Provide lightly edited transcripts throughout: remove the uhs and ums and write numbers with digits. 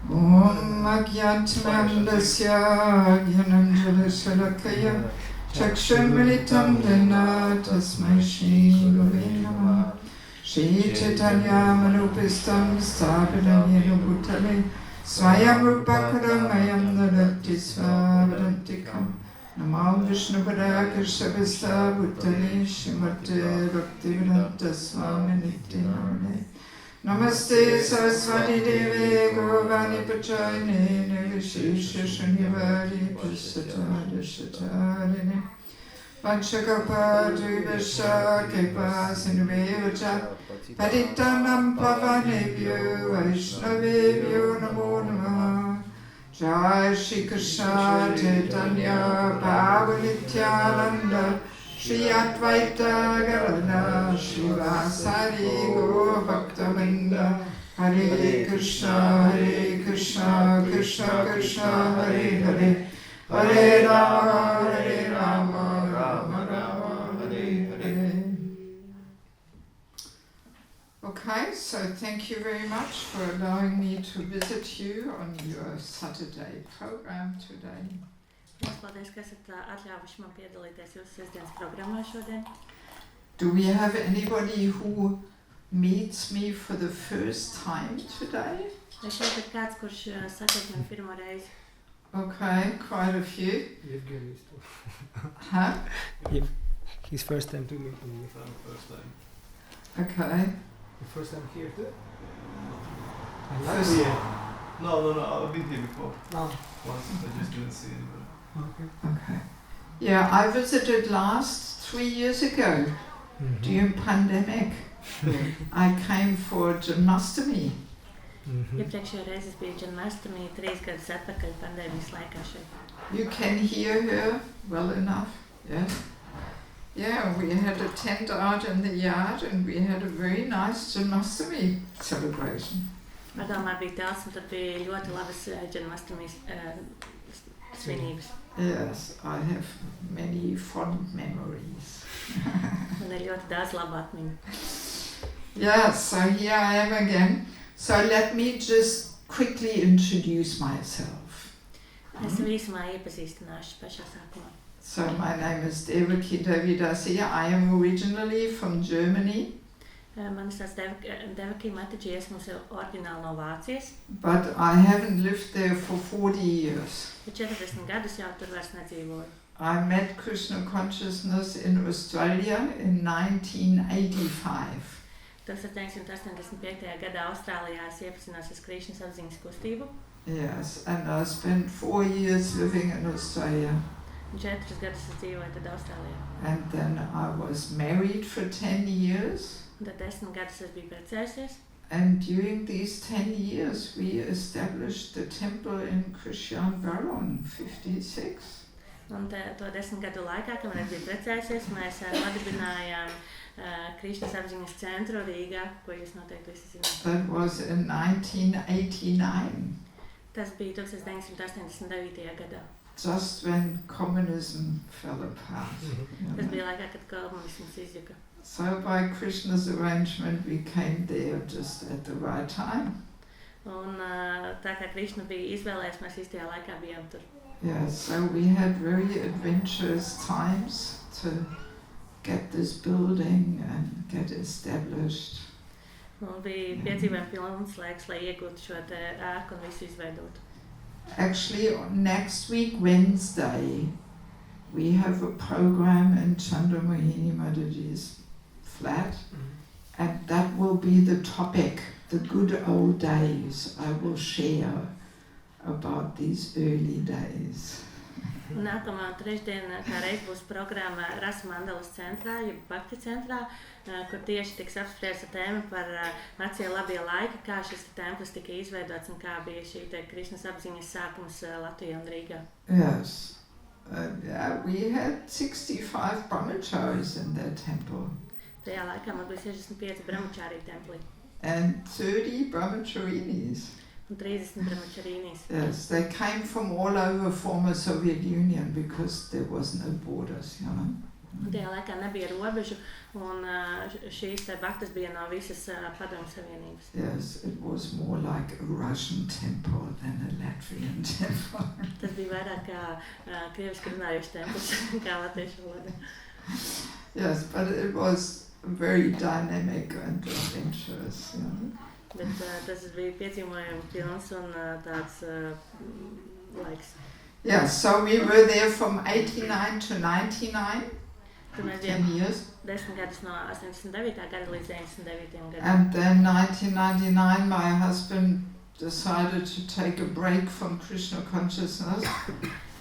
Om Agyatmandasya Gyananjalasalakaya Chakshunmilitam Dena Tasmai Shri Gurave Namah Shri Chaitanya Manupistam Sthapitam Yena Bhutale Swayam Rupakadamayam Dadati Swavadantikam Namam Vishnupadaya Krishabhista Bhutale Shrimate Bhaktivedanta Swami Nityanamane Namaste Saraswati Devi Gauravani Pachayane Nirvishesha Shunyavadi Prasataya Shatarine Vanchakapajivasya Kripa Sindhuvevacha Patitanam Pavanebhyo Vaishnavebhyo Namo Namaha Jai Shri Krishna Chaitanya Bhavanityananda Shri Advaita Gadadhara Shivasari Gaura Bhaktavinda Hare Krishna Krishna Krishna Hare Hare Hare Rama Rama Rama Hare Hare. Okay, so thank you very much for allowing me to visit you on your Saturday program today. Paldies, ka esat atļāvuši man piedalīties jūsu sestdienas programmā šodien. Do we have anybody who meets me for the first time today? Vai šeit ir kāds, kurš satiek mani pirmo reizi? Okay, quite a few. Evgeny is too. Huh? His first time to meet me. First time. Okay. The first time here too? First- No, I've been here before. No. Once, I just didn't see anybody. Okay. Yeah, I visited last 3 years ago during pandemic. I came for Janmashtami. Iepriekšējā reize es biju Janmashtami 3 gadus atpakaļ pandēmijas laikā šeit. You can hear her well enough, yes? Yeah, we had a tent out in the yard and we had a very nice Janmashtami celebration. Pagalmā bija telts un tad bija ļoti labas Janmashtami svinības. Yes, I have many fond memories. Man ir ļoti daudz labu atmiņu. Yeah, so here I am again. So let me just quickly introduce myself. Es īsumā iepazīstināšu pašā sākumā. So my name is Devaki Davidasi. I am originally from Germany, Mani sauc Devaki Mataji, esmu oriģināli no Vācijas, but I haven't lived there for 40 years. bet 40 gadus jau tur vairs nedzīvoju. I met Krishna consciousness in Australia in 1985. 1985. Gadā Austrālijā es iepazinos Krīšnas apziņas kustību. Yes, and I spent 4 years living in Australia. Un 4 gadus es dzīvoju tad Austrālijā. And then I was married for 10 years. Un tad 10 gadus es biju precējusies. And during these 10 years, we established the temple in Krishan Baron, 56. Un to 10 gadu laikā, kamēr es biju precējusies, mēs nodibinājām Krīšnas apziņas centru Rīgā, ko jūs noteikti visi zināt. That was in 1989, Tas bija 1989. gadā. just when communism fell apart. you Tas know. bija laikā, kad komunisms izjuka. So by Krishna's arrangement, we came there just at the right time. Un tā kā Krīšna bija izvēlējies, mēs īstajā laikā bijām tur. Yeah, so we had very adventurous times to get this building and get established. Un bija piedzīvojumi pilns laiks, lai iegūtu šo te ēku un visu izveidotu. Actually, next week, Wednesday, we have a program in Chandramohini Mataji's flat, and that will be the topic, the good old days. I will share about these early days. Un nākamā trešdiena kā reiz būs programma Rasa Mandalas centrā, jeb Bhakti centrā, kur tieši tiks apspriesta tēma par vecie labie laiki, kā šis templis tika izveidots un kā bija šī te Krīšnas apziņas sākums Latvijā un Rīgā. Yes. Yeah, we had 65 brahmacharis in that temple Tajā laikā man bija 65 brahmačārī templī and 30 brahmacharinis. un 30 brahmačarīnīs. Yes, they came from all over former Soviet Union because there was no borders, you know. Tajā laikā nebija robežu, un šīs te baktas bija no visas Padomju Savienības. Yes, it was more like a Russian temple than a Latvian temple. Tas bija vairāk kā krieviski runājuši templis, kā latviešu valoda. Yes, but it was very dynamic and of interest. Bet tas bija piedzīvojumi pilns un tāds laiks. Yes, so we were there from 89 to 99, Tur mēs 10 bijām years. 10 gadus no 89. gada līdz 99. gadam. And then 1999, my husband decided to take a break from Krishna consciousness.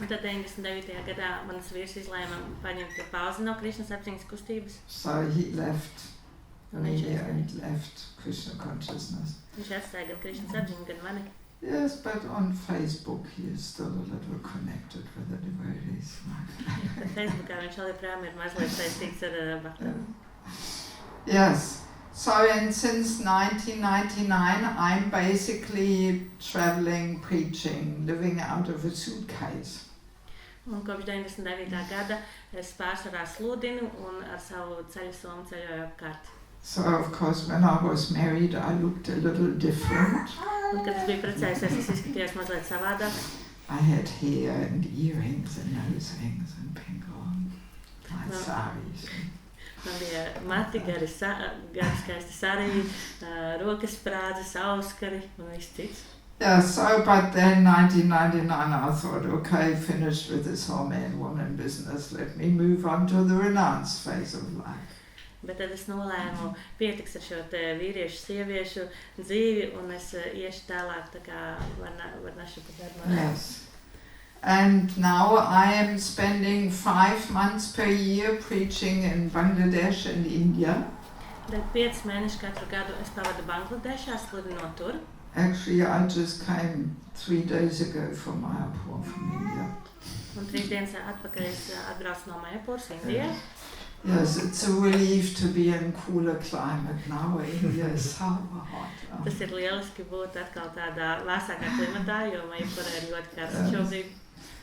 Un tad 99. gadā manas vīrs izlēma paņemt pauzi no Krišnas apziņas kustības. So he left Un me viņš and left Krishna consciousness. atstāja gan Krišnas apziņu, gan mani. Yes, but on Facebook he is still a little connected with the devotees. Tad Facebookā viņš joprojām ir mazliet saistīts ar baktām. Yes. So and since 1999 I'm basically traveling, preaching, living out of a suitcase. Un kopš 99. gada es pārsvarā sludinu un ar savu ceļu somu ceļoju apkārt. So of course when I was married I looked a little different. Un, kad es biju precējusies, es izskatījos mazliet savādāk. I had hair and earrings and nose rings and pingle and saris. Man bija mati, gari skaisti sarī, rokas sprādzes, auskari un viss cits. Yeah, so but then 1999 I thought, okay, finished with this whole man-woman business, let me move on to the renounced phase of life. Bet tad es nolēmu pietiks ar šo te vīriešu, sieviešu dzīvi un es iešu tālāk tā kā varnašu pa darbu. Yes. And now I am spending 5 months per year preaching in Bangladesh and India. Tad 5 mēnešus katru gadu es pavadu Bangladešā, sludinot tur. Actually, I just came 3 days ago from Mayapur, from India. Un 3 dienas atpakaļ es atbraucu no Mayapūras, Indijā. Yes, it's a relief to be in cooler climate now. India is so hot. Tas ir lieliski būt atkal tādā vēsākā klimatā, jo Mayapūra ir ļoti karsts šobrīd.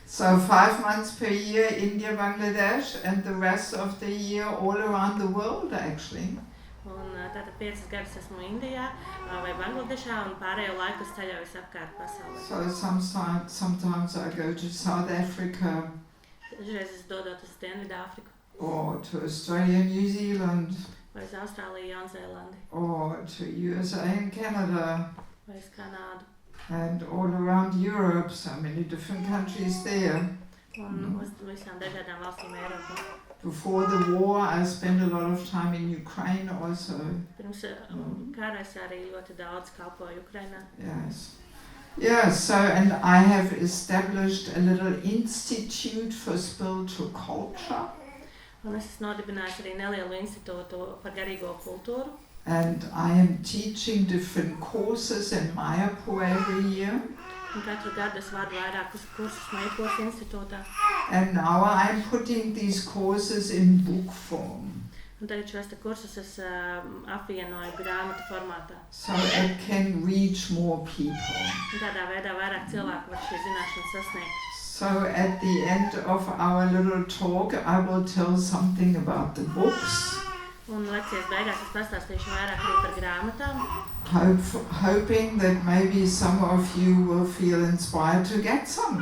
So 5 months per year, India, Bangladesh, and the rest of the year all around the world actually. Un tātad 5 gadus esmu Indijā vai Bangladešā un pārējo laiku es ceļoju apkārt pasaulē. So sometimes I go to South Africa. Dažreiz es dodos uz Dienvidāfriku. Or to Australia, New Zealand, Vai uz Austrāliju, Jaunzēlandi, or to USA and Canada, vai uz Kanādu. and all around Europe, so many different countries there. Un uz visām dažādām valstīm Eiropā. Before the war, I spent a lot of time in Ukraine also. Pirms kara es arī ļoti daudz kalpoju Ukrainā. Yes. Yes, so and I have established a little institute for spiritual culture. Un es esmu nodibinājis arī nelielu institūtu par garīgo kultūru. And I am teaching different courses in Mayapur every year. Un katru gadu es vadu vairākus kursus Mayapūras institūtā. And now I'm putting these courses in book form. Un tagad šos te kursus es apvienoju grāmatu formātā. So it can reach more people. Un tādā veidā vairāk cilvēku var šī zināšana sasniegt. So at the end of our little talk, I will tell something about the books. Un lekcijas beigās es pastāstīšu vairāk arī par grāmatām. Hoping that maybe some of you will feel inspired to get some.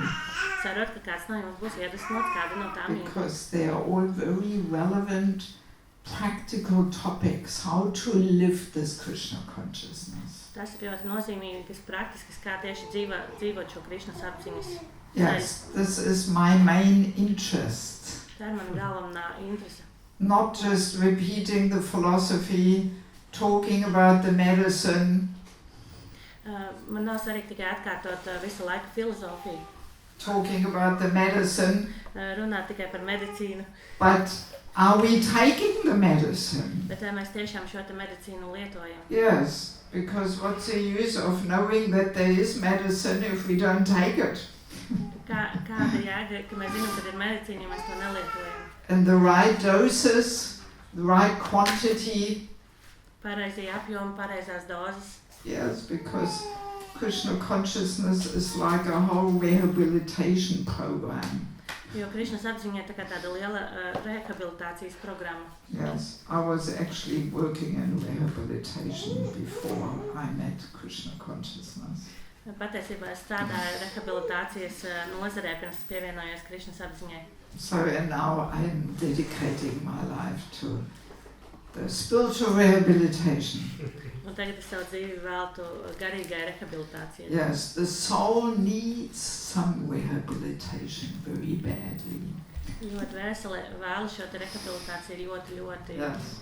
Cerot, ka kāds no jums būs iedvesmots kādu no tām Because they are all very relevant, practical topics. How to live this Krishna consciousness. Tas ir ļoti nozīmīgas praktiskas, kā tieši dzīvot šo Krišnas apziņas. Yes, this is my main interest. Tā ir mana galvenā interese. Not just repeating the philosophy, talking about the medicine, Man nav svarīgi tikai atkārtot visu laiku filozofiju, talking about the medicine, runāt tikai par medicīnu, but are we taking the medicine? bet vai mēs tiešām šo te medicīnu lietojam? Yes, because what's the use of knowing that there is medicine if we don't take it? Kāda jēga, ka mēs zinām, ka ir medicīna, ja mēs to nelietojam? And the right doses, the right quantity. Pareizie apjomi, pareizās dozes. Yes, because Krishna consciousness is like a whole rehabilitation program. Jo Krišnas apziņa ir tā kā tāda liela rehabilitācijas programma. Yes, I was actually working in rehabilitation before I met Krishna consciousness. Patiesībā es strādāju rehabilitācijas nozarē, pirms es pievienojos Krišnas apziņai. So and now I am dedicating my life to the spiritual rehabilitation. Un tagad es savu dzīvi veltu garīgai rehabilitācijai. Yes, the soul needs some rehabilitation very badly. Jo dvēsele vēlas šo te rehabilitāciju ļoti Yes.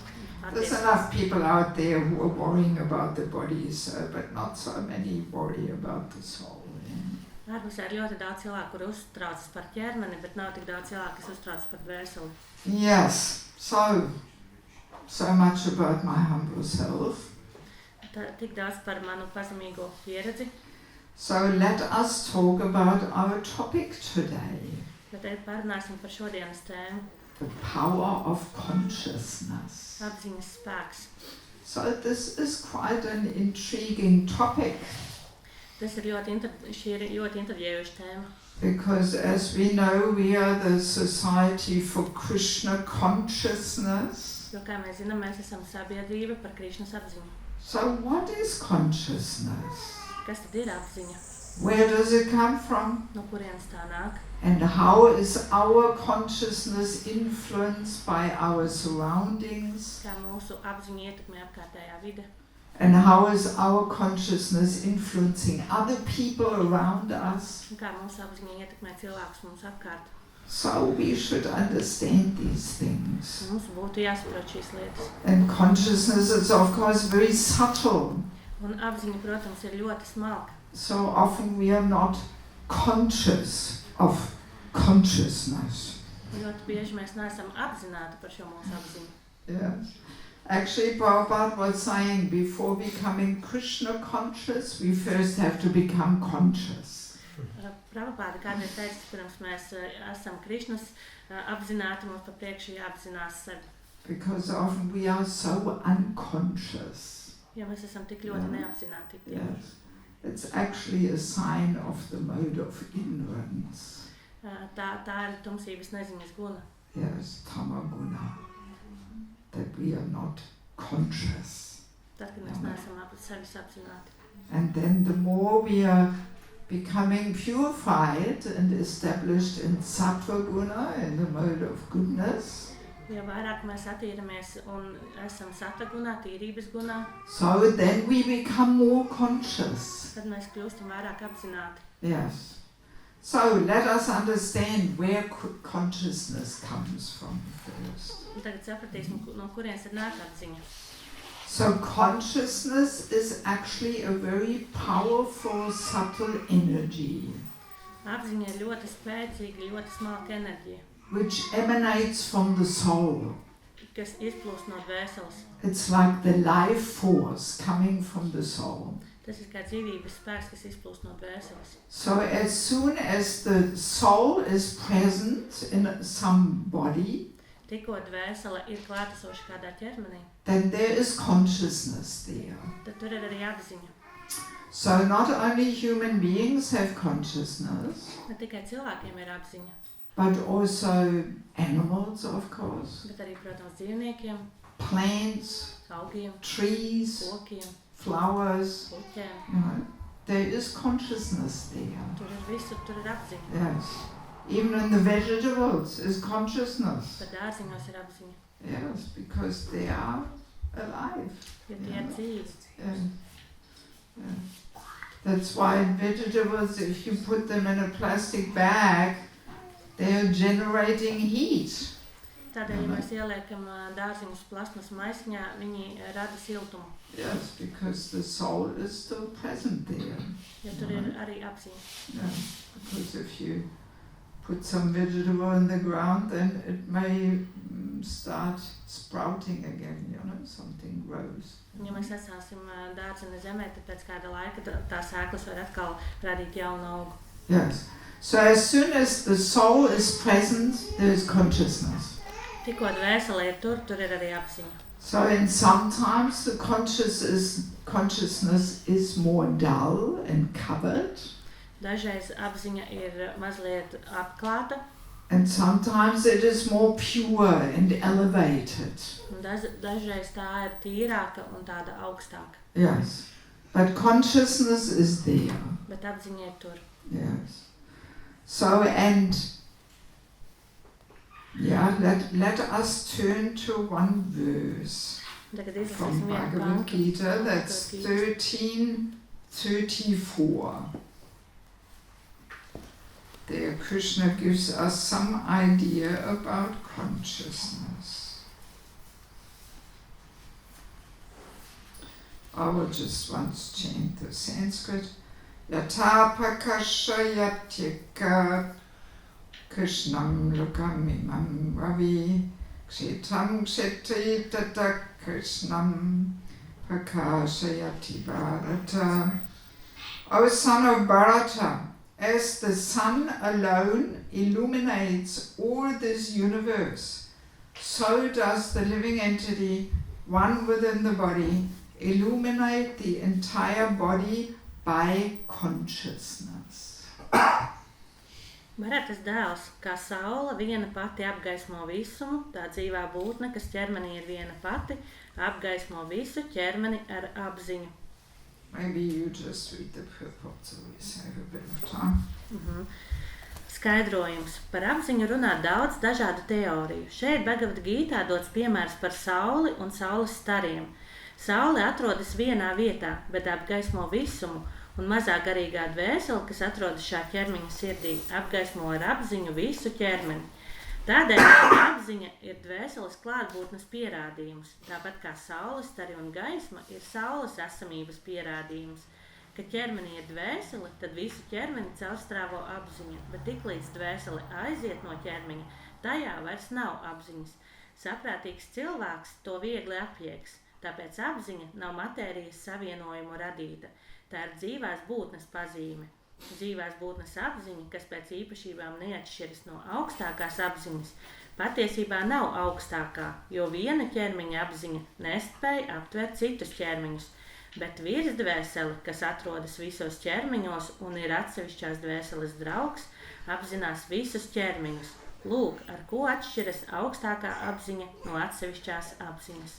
There's attiecīgi. enough people out there who are worrying about the bodies, but not so many worry about the soul. Yeah. Ārpusē ir ļoti daudz cilvēku, kur uztraucas par ķermeni, bet nav tik daudz cilvēku, kas uztraucas par dvēseli. Yes, so much about my humble self. Tik daudz par manu pazemīgo pieredzi. So let us talk about our topic today, Bet tagad parunāsim par šodienas tēmu the power of consciousness. - apziņas spēks. So this is quite an intriguing topic Tas ir šī ir ļoti intriģējoša tēma. because as we know, we are the Society for Krishna Consciousness. Jo, kā mēs zinām, mēs esam sabiedrība par Krišnas apziņu. So what is consciousness? Kas tad ir apziņa? Where does it come from? No kurienes tā nāk? And how is our consciousness influenced by our surroundings? Kā mūsu apziņa ietekmē apkārtējā vide? And how is our consciousness influencing other people around us? Un kā mūsu apziņa ietekmē cilvēkus mums apkārt? So we should understand these things. Mums būtu jāsaprot šīs lietas. And consciousness is of course very subtle. Un apziņa, protams, ir ļoti smalka. So often we are not conscious of consciousness. Ļoti bieži mēs neesam apzināti par šo mūsu apziņu. Yes. Actually, Prabhupada was saying before becoming Krishna conscious, we first have to become conscious. Prabhupāda kādreiz teica, pirms mēs esam Krišnas apzināti, mums pa priekšu jāapzinās sevi. Because often we are so unconscious. Jo mēs esam tik ļoti neapzināti. Yes. It's actually a sign of the mode of ignorance. Tā ir tumsības neziņas guna. Yes, tamaguna. That we are not conscious. Tad, kad mēs neesam sevis apzināti. And then the more we are becoming purified and established in sattva guna, in the mode of goodness, Jo vairāk mēs attīramies un esam sattva gunā, tīrības gunā, so then we become more conscious. tad mēs kļūstam vairāk apzināti. Yes. So let us understand where consciousness comes from first. Un tagad sapratīsim, no kurienes ir nāk apziņa. So consciousness is actually a very powerful, subtle energy Apziņa ir ļoti spēcīga, ļoti smalka enerģija, which emanates from the soul. kas izplūst no dvēseles. It's like the life force coming from the soul. Tas ir kā dzīvības spēks, kas izplūst no dvēseles. So as soon as the soul is present in some body, Tikko dvēsele ir klātesoša kādā ķermenī, then there is consciousness there. tad tur ir arī apziņa. So not only human beings have consciousness, Ne tikai cilvēkiem ir apziņa, but also animals, of course, bet arī, protams, dzīvniekiem, plants, augiem, trees, kokiem, flowers, puķiem. there is consciousness there. Tur ir visur, tur ir apziņa. Yes. Even in the vegetables is consciousness. Pat dārziņos ir apziņa, Yes, because they are alive. jo tie ir dzīvi. Yeah. That's why in vegetables, if you put them in a plastic bag, they are generating heat. Tādēļ, ja mēs ieliekam dārziņus plasmas maisiņā, viņi rada siltumu, Yes, because the soul is still present there. jo tur ir arī apziņa. Yeah. Because if you put some vegetable in the ground, then it may start sprouting again, something grows. Un, ja mēs atstāsim dārziņu zemē, tad pēc kāda laika tā sēklas var atkal radīt jaunu augu. Yes. So as soon as the soul is present, there is consciousness. Tikko dvēsele ir tur, tur ir arī apziņa. So and sometimes the consciousness is more dull and covered, Dažreiz apziņa ir mazliet apklāta, And sometimes it is more pure and elevated. Un dažreiz tā ir tīrāka un tāda augstāka. Yes. But consciousness is there. Bet apziņa ir tur. Yes. So, and yeah, let us turn to one verse Tagad from izlasīsim vienu Bhagavad pantu. Gita. That's 13:34. There Krishna gives us some idea about consciousness. I will just once change the Sanskrit. Yatha pakashayatyaka Krishnam lokamimam ravi kshetram kshetri tata Krishnam pakashayati Bharata. O son of Bharata, as the sun alone illuminates all this universe, so does the living entity, one within the body, illuminate the entire body by consciousness. Bharatas dēls, kā saule, viena pati apgaismo visumu, tā dzīvā būtne, kas ķermenī ir viena pati, apgaismo visu ķermeni ar apziņu. Maybe you just read the purport so we save a bit of time. Skaidrojums. Par apziņu runā daudz dažādu teoriju. Šeit Bhagavad Gītā dots piemērs par sauli un saules stariem. Saule atrodas vienā vietā, bet apgaismo visumu, un mazā garīgā dvēsele, kas atrodas šā ķermeņa sirdī, apgaismo ar apziņu visu ķermeni. Tādēļ apziņa ir dvēseles klātbūtnes pierādījums, tāpat kā saules stari un gaisma ir saules esamības pierādījums. Kad ķermenī ir dvēsele, tad visu ķermeni caurstrāvo apziņa, bet tiklīdz dvēsele aiziet no ķermeņa, tajā vairs nav apziņas. Saprātīgs cilvēks to viegli apjēgs, tāpēc apziņa nav matērijas savienojumu radīta. Tā ir dzīvās būtnes pazīme. Dzīvās būtnes apziņa, kas pēc īpašībām neatšķiras no augstākās apziņas, patiesībā nav augstākā, jo viena ķermeņa apziņa nespēja aptvert citus ķermeņus, bet virsdvēsele, kas atrodas visos ķermeņos un ir atsevišķās dvēseles draugs, apzinās visus ķermeņus. Lūk, ar ko atšķiras augstākā apziņa no atsevišķās apziņas.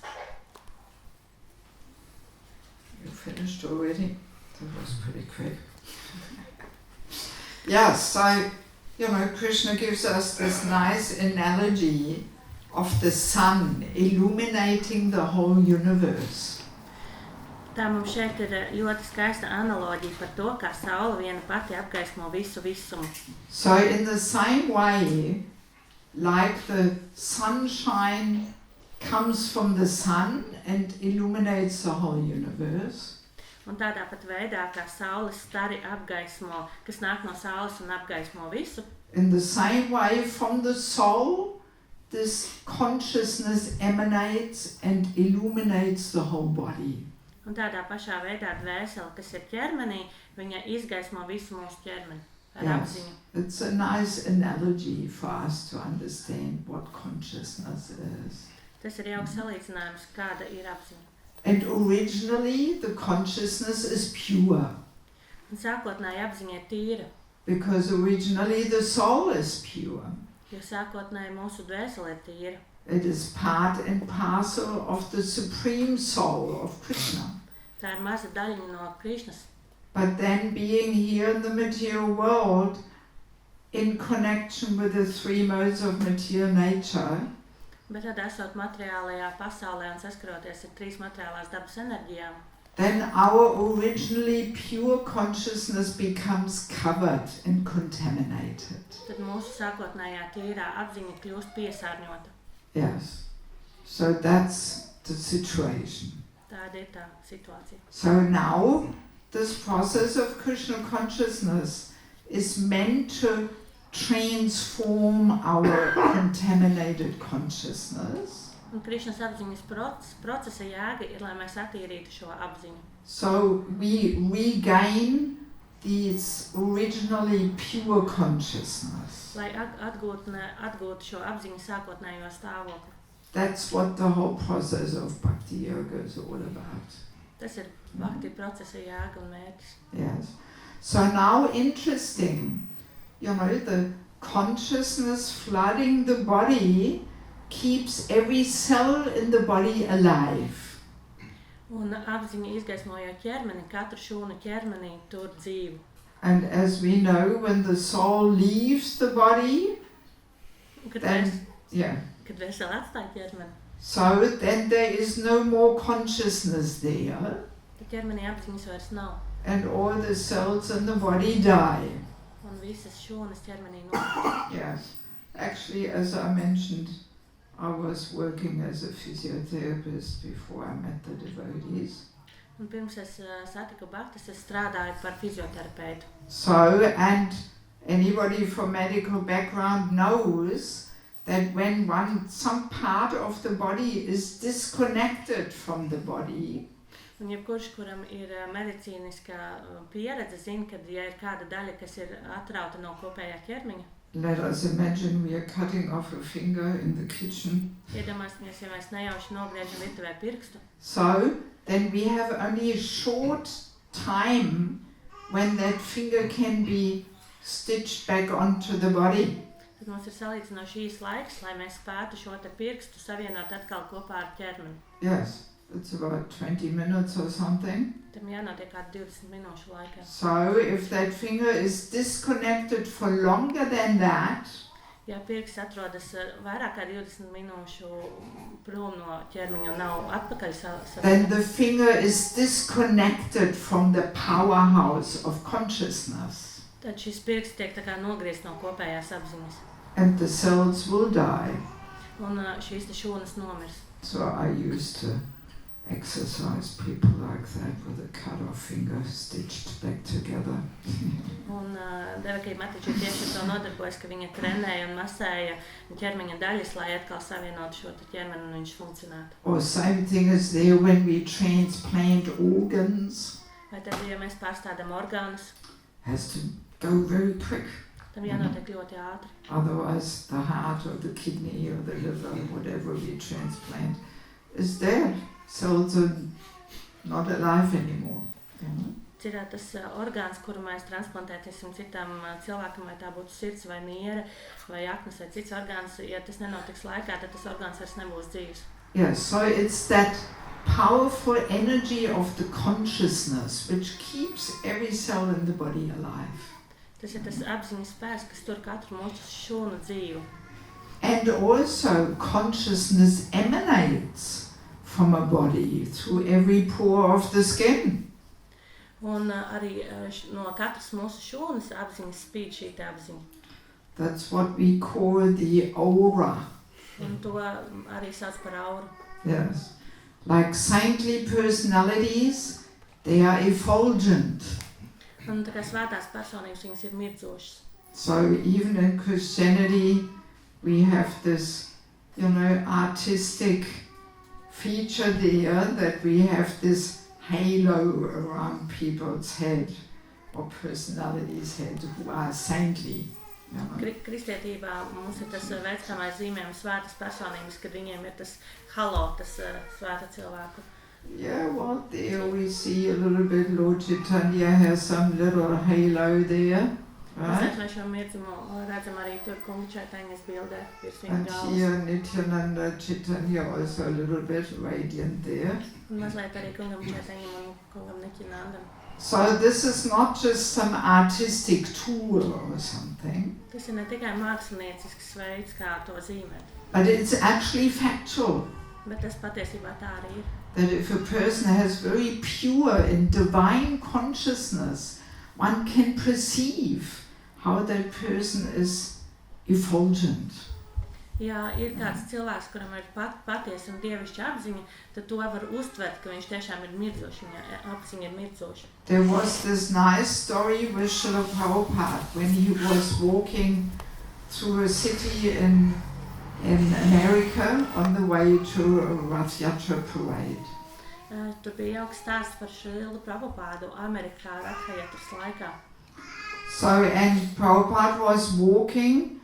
You finished already? That was pretty quick. Yes, so, Krishna gives us this nice analogy of the sun illuminating the whole universe. Tā mums šeit ir ļoti skaista analoģija par to, kā saule viena pati apgaismo visu visumu. So in the same way, like the sunshine comes from the sun and illuminates the whole universe, Un tādā pat veidā, kā saules stari apgaismo, kas nāk no saules un apgaismo visu, in the same way from the soul, this consciousness emanates and illuminates the whole body. un tādā pašā veidā dvēsele, kas ir ķermenī, viņa izgaismo visu mūsu ķermeni ar Yes. apziņu. It's a nice analogy for us to understand what consciousness is. Tas ir jauks salīdzinājums, kāda ir apziņa. And originally the consciousness is pure, Un sākotnēji apziņa ir tīra, because originally the soul is pure. jo sākotnēji mūsu dvēsele ir tīra. It is part and parcel of the supreme soul of Krishna. Tā ir maza daļa no Krišnas. But then being here in the material world, in connection with the three modes of material nature, Bet tad esot materiālajā pasaulē un saskaroties ar trīs materiālās dabas enerģijām, then our originally pure consciousness becomes covered and contaminated. tad mūsu sākotnējā tīrā apziņa kļūst piesārņota. Yes. So that's the situation. Tāda ir tā situācija. So now this process of Krishna consciousness is meant to transform our contaminated consciousness. Un Krišnas apziņas procesa jēga ir, lai mēs attīrītu šo apziņu. So we regain this originally pure consciousness. Lai atgūtu šo apziņu sākotnējo stāvokli. That's what the whole process of Bhakti Yoga is all about. Tas ir bhakti procesa jēga un mērķis. Yes. So now interesting, consciousness flooding the body keeps every cell in the body alive. Un apziņa izgaismojot ķermeni, katru šūnu ķermenī tur dzīvu. And as we know, when the soul leaves the body, Kad then, veseli atstāja ķermeni, so then there is no more consciousness there, tad ķermenī apziņas vairs nav. and all the cells in the body die. Un visas šūnas ķermenī nomirst. Yes. Actually, as I mentioned, I was working as a physiotherapist before I met the devotees. Un pirms es satiku bhaktas, es strādāju par fizioterapeitu. So, and anybody from medical background knows that when some part of the body is disconnected from the body, Un jebkurš, kuram ir medicīniska pieredze, zina, ka ja ir kāda daļa, kas ir atrauta no kopējā ķermeņa, let us imagine we are cutting off a finger in the kitchen. iedomāsimies, ja mēs nejauši nogriežam virtuvē pirkstu, So, then we have only a short time when that finger can be stitched back onto the body. tad mums ir salīdzinoši īs laiks, lai mēs spētu šo te pirkstu savienot atkal kopā ar ķermeni. Yes, it's about 20 minutes or something. Tam jānotiek kādu 20 minūšu laikā. So, if that finger is disconnected for longer than that, Ja pirksts atrodas vairāk kā 20 minūšu prom no ķermeņa un nav atpakaļ then the finger is disconnected from the powerhouse of consciousness, tad šis pirksts tiek tā kā nogriezts no kopējās apziņas. and the cells will die. Un šīs te šūnas nomirs. So I used to exercise people like that with a cut-off finger stitched back together. Un Devakija Matiča tieši ar to nodarbojas, ka viņa trenēja un masēja ķermeņa daļas, lai atkal savienotu šo te ķermeni un viņš funkcionētu. Or same thing as there when we transplant organs, Vai tad, ja mēs pārstādām orgānus, has to go very quick. tam jānotiek ļoti ātri. Otherwise the heart or the kidney or the liver, whatever we transplant, is dead. Cells are not alive anymore. Citādi tas orgāns, kuru mēs transplantēsim citam cilvēkam, vai tā būtu sirds vai niere vai aknas vai cits orgāns, ja tas nenotiks laikā, tad tas orgāns vairs nebūs dzīvs. Yes, so it's that powerful energy of the consciousness which keeps every cell in the body alive. Tas ir tas apziņas spēks, kas tur katru mūsu šūnu dzīvu. And also consciousness emanates from a body through every pore of the skin. Un arī no katras mūsu šūnas apziņas spīd šī te apziņa. That's what we call the aura. Un to arī sauc par auru. Yes. Like saintly personalities, they are effulgent. Un tā kā svētās personības, viņas ir mirdzošas. So even in Christianity, we have this, artistic feature there that we have this halo around people's head or personalities' head who are saintly. Kristietībā mums ir tas veids, kā mēs zīmējam svētas personības, kad viņiem ir tas halo, tas svēta cilvēku. Yeah, well, there we see a little bit Lord Chaitanya has some little halo there, right? Mēs šo mirdzumu redzam arī tur Kunga Čaitanjas bildē, virs viņa And galvas. here Nityananda Chaitanya also a little bit radiant there. Un mazliet arī Kungam Čaitanjam un Kungam Niķinandam. So this is not just some artistic tool or something, Tas ir ne tikai māksliniecisks veids, kā to zīmēt, but it's actually factual. bet tas patiesībā tā arī ir. That if a person has very pure and divine consciousness, one can perceive how that person is effulgent. Ja ir kāds cilvēks, kuram ir patiesa un dievišķa apziņa, tad to var uztvert, ka viņš tiešām ir mirdzošs, viņa apziņa ir mirdzoša. There was this nice story with Srila Prabhupada when he was walking through a city in America on the way to a Rath Yatra parade. Tur bija jauks stāsts par Šrilu Prabhupādu Amerikā Ratha Jatras laikā. So, and Prabhupada was walking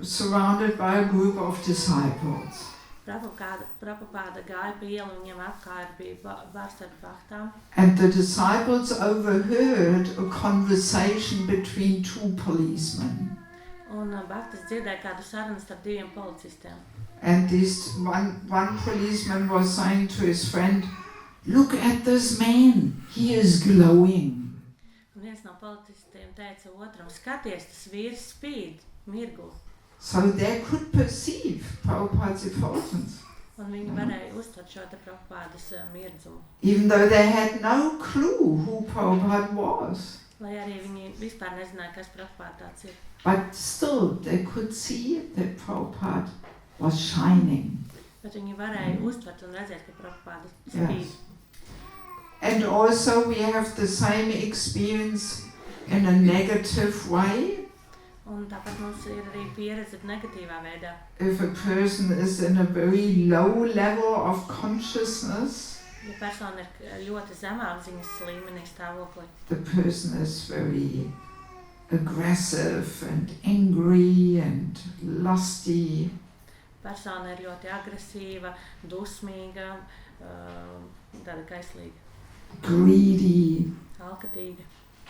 surrounded by a group of disciples. Prabhupāda gāja pa ielu, viņam apkārt bija bārs ar bahtām. And the disciples overheard a conversation between two policemen. Un Bhaktis dzirdēja kādu sarunu starp diviem policistiem. And this one policeman was saying to his friend, "Look at this man, he is glowing." Un viens no policistiem teica otram, skaties, tas vīrs spīd, mirgu. So they could perceive Prabhupada's effulgence, Un viņi varēja uztvert šo te Prabhupādas mirdzumu. even though they had no clue who Prabhupada was. Lai arī viņi vispār nezināja, kas Prabhupāda tāds ir. But still, they could see that Prabhupada was shining. Bet viņi varēja uztvert un redzēt, ka Prabhupāda spīd. Yes. And also we have the same experience in a negative way. Un tāpat mums ir arī pieredze negatīvā veidā. If a person is in a very low level of consciousness, Ja persona ir ļoti zemā apziņas līmenī stāvoklī, the person is very aggressive and angry and lusty. persona ir ļoti agresīva, dusmīga, tāda kaislīga, Greedy. alkatīga.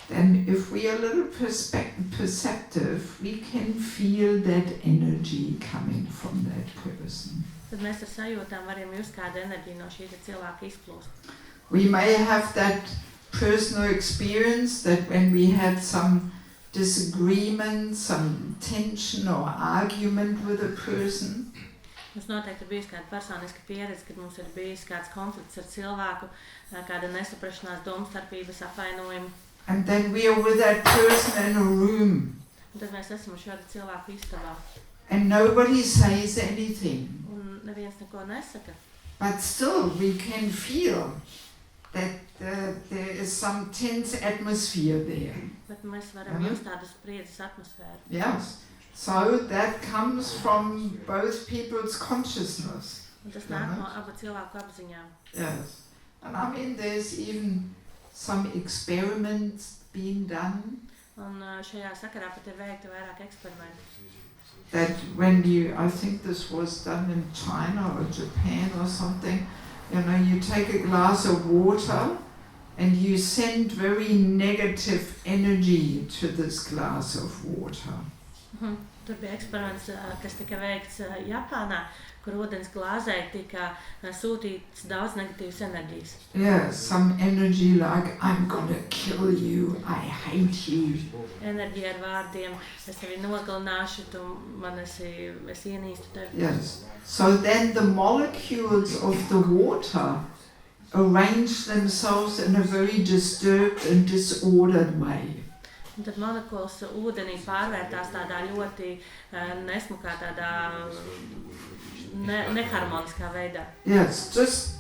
Then if we are a little perceptive, we can feel that energy coming from that person. Tad mēs ar sajūtām varam just kādu enerģiju no šī cilvēka izplūst. We may have that personal experience that when we had some disagreement, some tension or argument with a person, Mums noteikti ir bijusi kāda personiska pieredze, kad mums ir bijis kāds konflikts ar cilvēku, kāda nesaprašanās, domstarpības, apvainojumi. and then we are with that person in a room Un tad mēs esam šo cilvēku istabā. and nobody says anything. Un neviens neko nesaka. But still we can feel that there is some tense atmosphere there. Bet mēs varam just tādu spriedzes atmosfēru. Yes. So that comes from both people's consciousness. Un tas nāk no abu cilvēku apziņām. Yes. And I mean there's even some experiments being done Un šajā sakarā pat ir veikti vairāk eksperimentu. that when you, I think this was done in China or Japan or something, you take a glass of water and you send very negative energy to this glass of water. Tur bija eksperiments, kas tika veikts Japānā, kur ūdens glāzē tika sūtīts daudz negatīvas enerģijas. Yes, some energy like, I'm gonna kill you, I hate you. Enerģija ar vārdiem, es tevi nogalināšu, tu man esi ienīstu tevi. Yes. So then the molecules of the water arrange themselves in a very disturbed and disordered way. Un tad molekulas ūdenī pārvērtās tādā ļoti nesmukā, tādā neharmoniskā veidā. Yes, just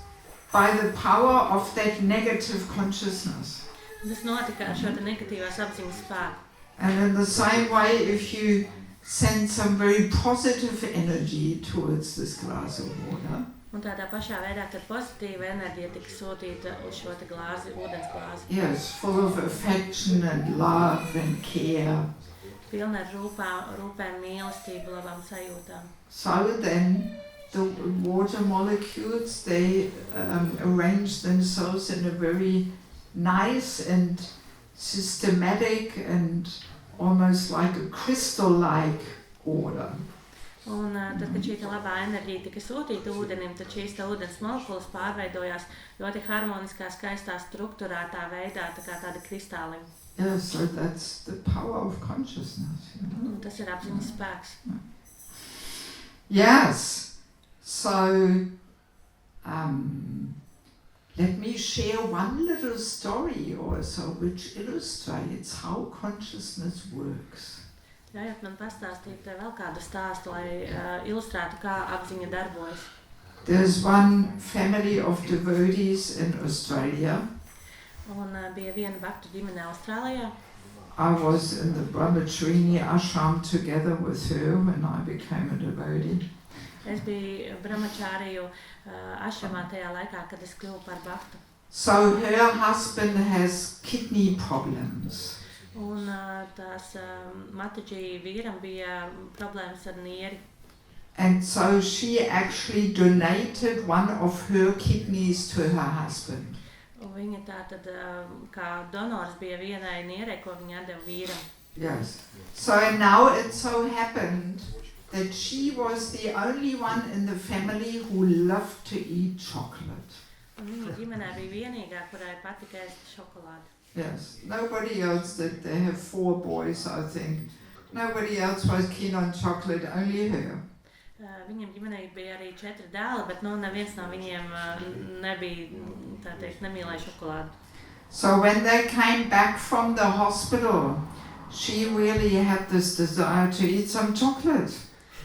by the power of that negative consciousness. Tas notika ar šo te negatīvās apziņas spēku. And in the same way, if you send some very positive energy towards this glass of water, Un tādā pašā veidā, kad pozitīva enerģija tika sūtīta uz šo te glāzi, ūdens glāzi. yes, full of affection and love and care, Pilna ar rūpēm, mīlestību, labām sajūtām. so then the water molecules, they arrange themselves in a very nice and systematic and almost like a crystal-like order. Un tad, kad šī labā enerģija tika sūtīta ūdenim, tad šīs ūdens molekulas pārveidojās ļoti harmoniskā, skaistā, strukturētā veidā, tā kā tāda kristāliņa. Yes, so that's the power of consciousness. Un tas ir apziņas spēks. Yes, so let me share one little story also which illustrates how consciousness works. Ļaujiet man pastāstīt vēl kādu stāstu, lai ilustrētu, kā apziņa darbojas. There's one family of devotees in Australia. Un bija viena baktu ģimene Austrālijā. I was in the Brahmacharini ashram together with her when I became a devotee. Es biju Brahmacāriju ašramā tajā laikā, kad es kļuvu par baktu. So her husband has kidney problems. Un tās Mataģī vīram bija problēmas ar nieri. And so she actually donated one of her kidneys to her husband. Un viņa tātad kā donors bija vienai nierei, ko viņa atdeva vīram. Yes. So now it so happened that she was the only one in the family who loved to eat chocolate. Un viņa ģimenē bija vienīgā, kurai patika ēst šokolādi. Yes. Nobody else did. They have 4 boys, I think. Nobody else was keen on chocolate, only her. Viņam ģimenē bija arī 4 dēli, bet neviens no viņiem nebija, tā teikt, nemīlēja šokolādi. So when they came back from the hospital, she really had this desire to eat some chocolate.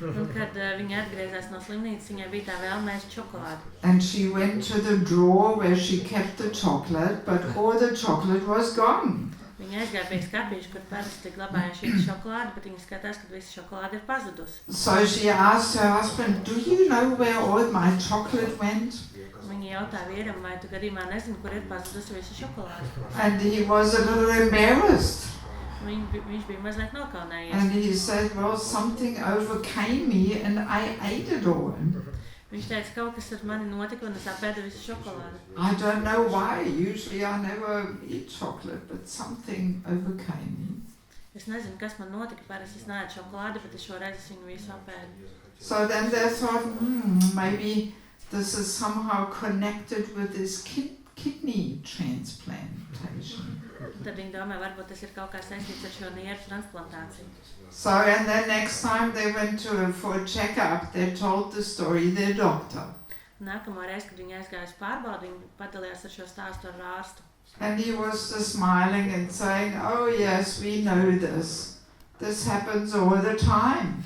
Un kad viņa atgriezās no slimnīcas, viņai bija tā vēlme ēst šokolādi. And she went to the drawer where she kept the chocolate, but all the chocolate was gone. Viņa aizgāja pie skapīša, kur parasti glabāja šī šokolādi, bet viņa skatās, ka visa šokolāde ir pazudusi. So she asked her husband, "Do you know where all my chocolate went?" Viņa jautā vīram, vai tu gadījumā nezini, kur ir pazudusi visa šokolāde. And he was a little embarrassed. Viņš bija mazliet nokaunējies. And he said, "Well, something overcame me and I ate it all." Viņš teica, kaut kas ar mani notika un es apēdu visu šokolādi. I don't know why. Usually I never eat chocolate, but something overcame me. Es nezinu, kas man notika, parasti es neēdu šokolādi, bet es šoreiz viņu visu apēdu. So then they thought, maybe this is somehow connected with this kidney transplantation. Tad viņi domāja, varbūt tas ir kaut kā saistīts ar šo nieru transplantāciju. So, and then next time they went for a checkup, they told the story their doctor. Nākamā reize, kad viņi aizgāja uz pārbaudi, viņi padalījās ar šo stāstu ar ārstu. And he was just smiling and saying, "Oh yes, we know this. This happens all the time.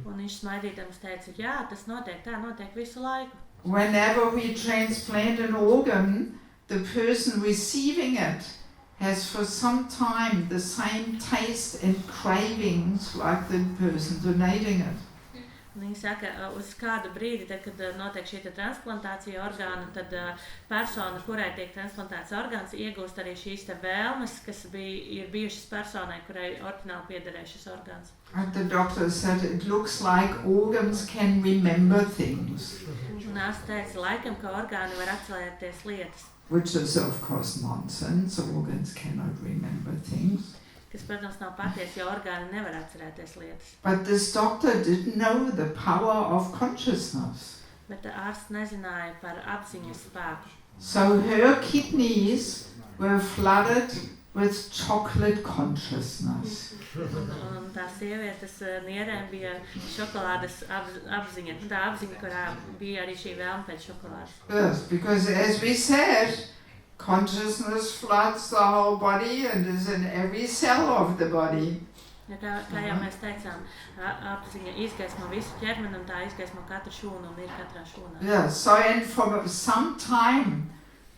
Un viņš smaidīdams teica, jā, tas notiek, tā notiek visu laiku. Whenever we transplant an organ, the person receiving it has for some time the same taste and cravings like the person donating it." Un viņi saka, uz kādu brīdi, tad, kad notiek šī transplantācija orgāna, tad persona, kurai tiek transplantēts orgāns, iegūst arī šīs vēlmes, kas ir bijušas personai, kurai oriģināli piederēja šis orgāns. And the doctor said, "It looks like organs can remember things." Un ārsts teica, laikam, ka orgāni var atcerēties lietas. Which is of course nonsense. Organs cannot remember things. Kas, protams, nav patiesi, jo orgāni nevar atcerēties lietas. But this doctor didn't know the power of consciousness. Bet ārsts nezināja par apziņas spēku. So her kidneys were flooded with chocolate consciousness. Un tā sievietes nierēm bija šokolādes apziņa. Tā apziņa, kurā bija arī šī vēlme pēc šokolādes. Yes, because as we said, consciousness floods the whole body and is in every cell of the body. Ja kā jau mēs teicām, apziņa izgaismo visu ķermeni un tā izgaismo katru šūnu un ir katrā šūnā. Yes, so and for some time,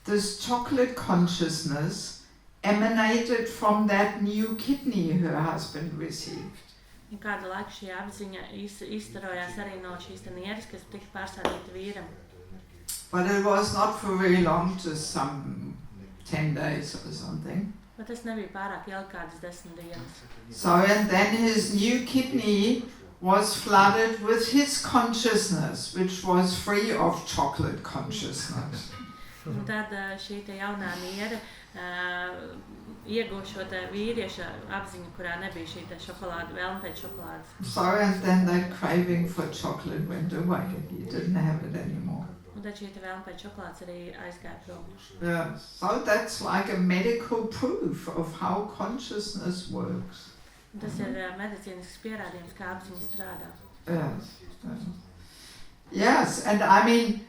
this chocolate consciousness emanated from that new kidney her husband received. Un kādu laiku šī apziņa izstarojās arī no šīs nieres, kas tika pārsādīta vīram. But it was not for very long, just some 10 days or something. Bet tas nebija pārāk ilgi, kādas 10 dienas. So, and then his new kidney was flooded with his consciousness, which was free of chocolate consciousness. Un tad šī jaunā niere iegūst šo vīrieša apziņu, kurā nebija šī šokolāde, vēlme pēc šokolādes. So, and then that craving for chocolate went away. He didn't have it anymore. Un tad šī vēlme pēc šokolādes arī aizgāja prom. Yeah. So that's like a medical proof of how consciousness works. Un tas ir medicīnisks pierādījums, kā apziņa strādā. Yes. Yes, and I mean,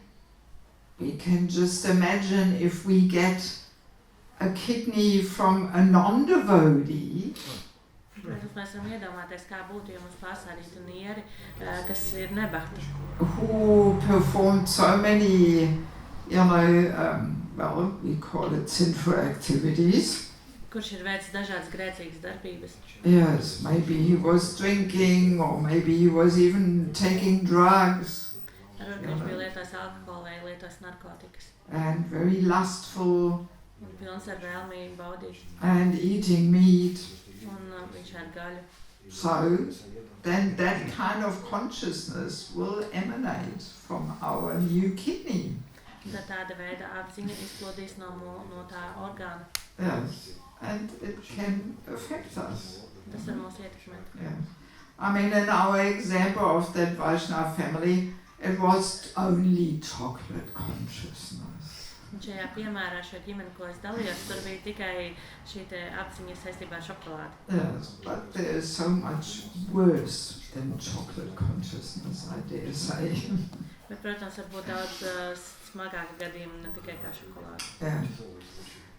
we can just imagine if we get a kidney from a non-devotee. Protams, mēs varam iedomāties, kā būtu, ja mums pārsādītu nieri, kas ir nebahti. Who performed so many, well, we call it sinful activities. Kurš ir veicis dažādas grēcīgas darbības. Yes, maybe he was drinking, or maybe he was even taking drugs. Varbūt viņš bija lietojis alkoholu vai lietojis narkotikas. And very lustful. Un pilns ar vēlmi baudīt. And eating meat. Un viņš ēd gaļu. So, then that kind of consciousness will emanate from our new kidney. Tad tāda veida apziņa izplodīs no tā orgāna. Yes, and it can affect us. Tas var mūs ietekmēt. Yeah. I mean, in our example of that Vaishnava family, it was only chocolate consciousness. Un šajā piemērā, šo ģimeni, ko es dalījos, tur bija tikai šī te apziņa saistībā ar šokolādi. Yes, but there is so much worse than chocolate consciousness, I dare say. Bet, protams, var būt daudz smagāki gadījumi, ne tikai kā šokolāde. Yeah.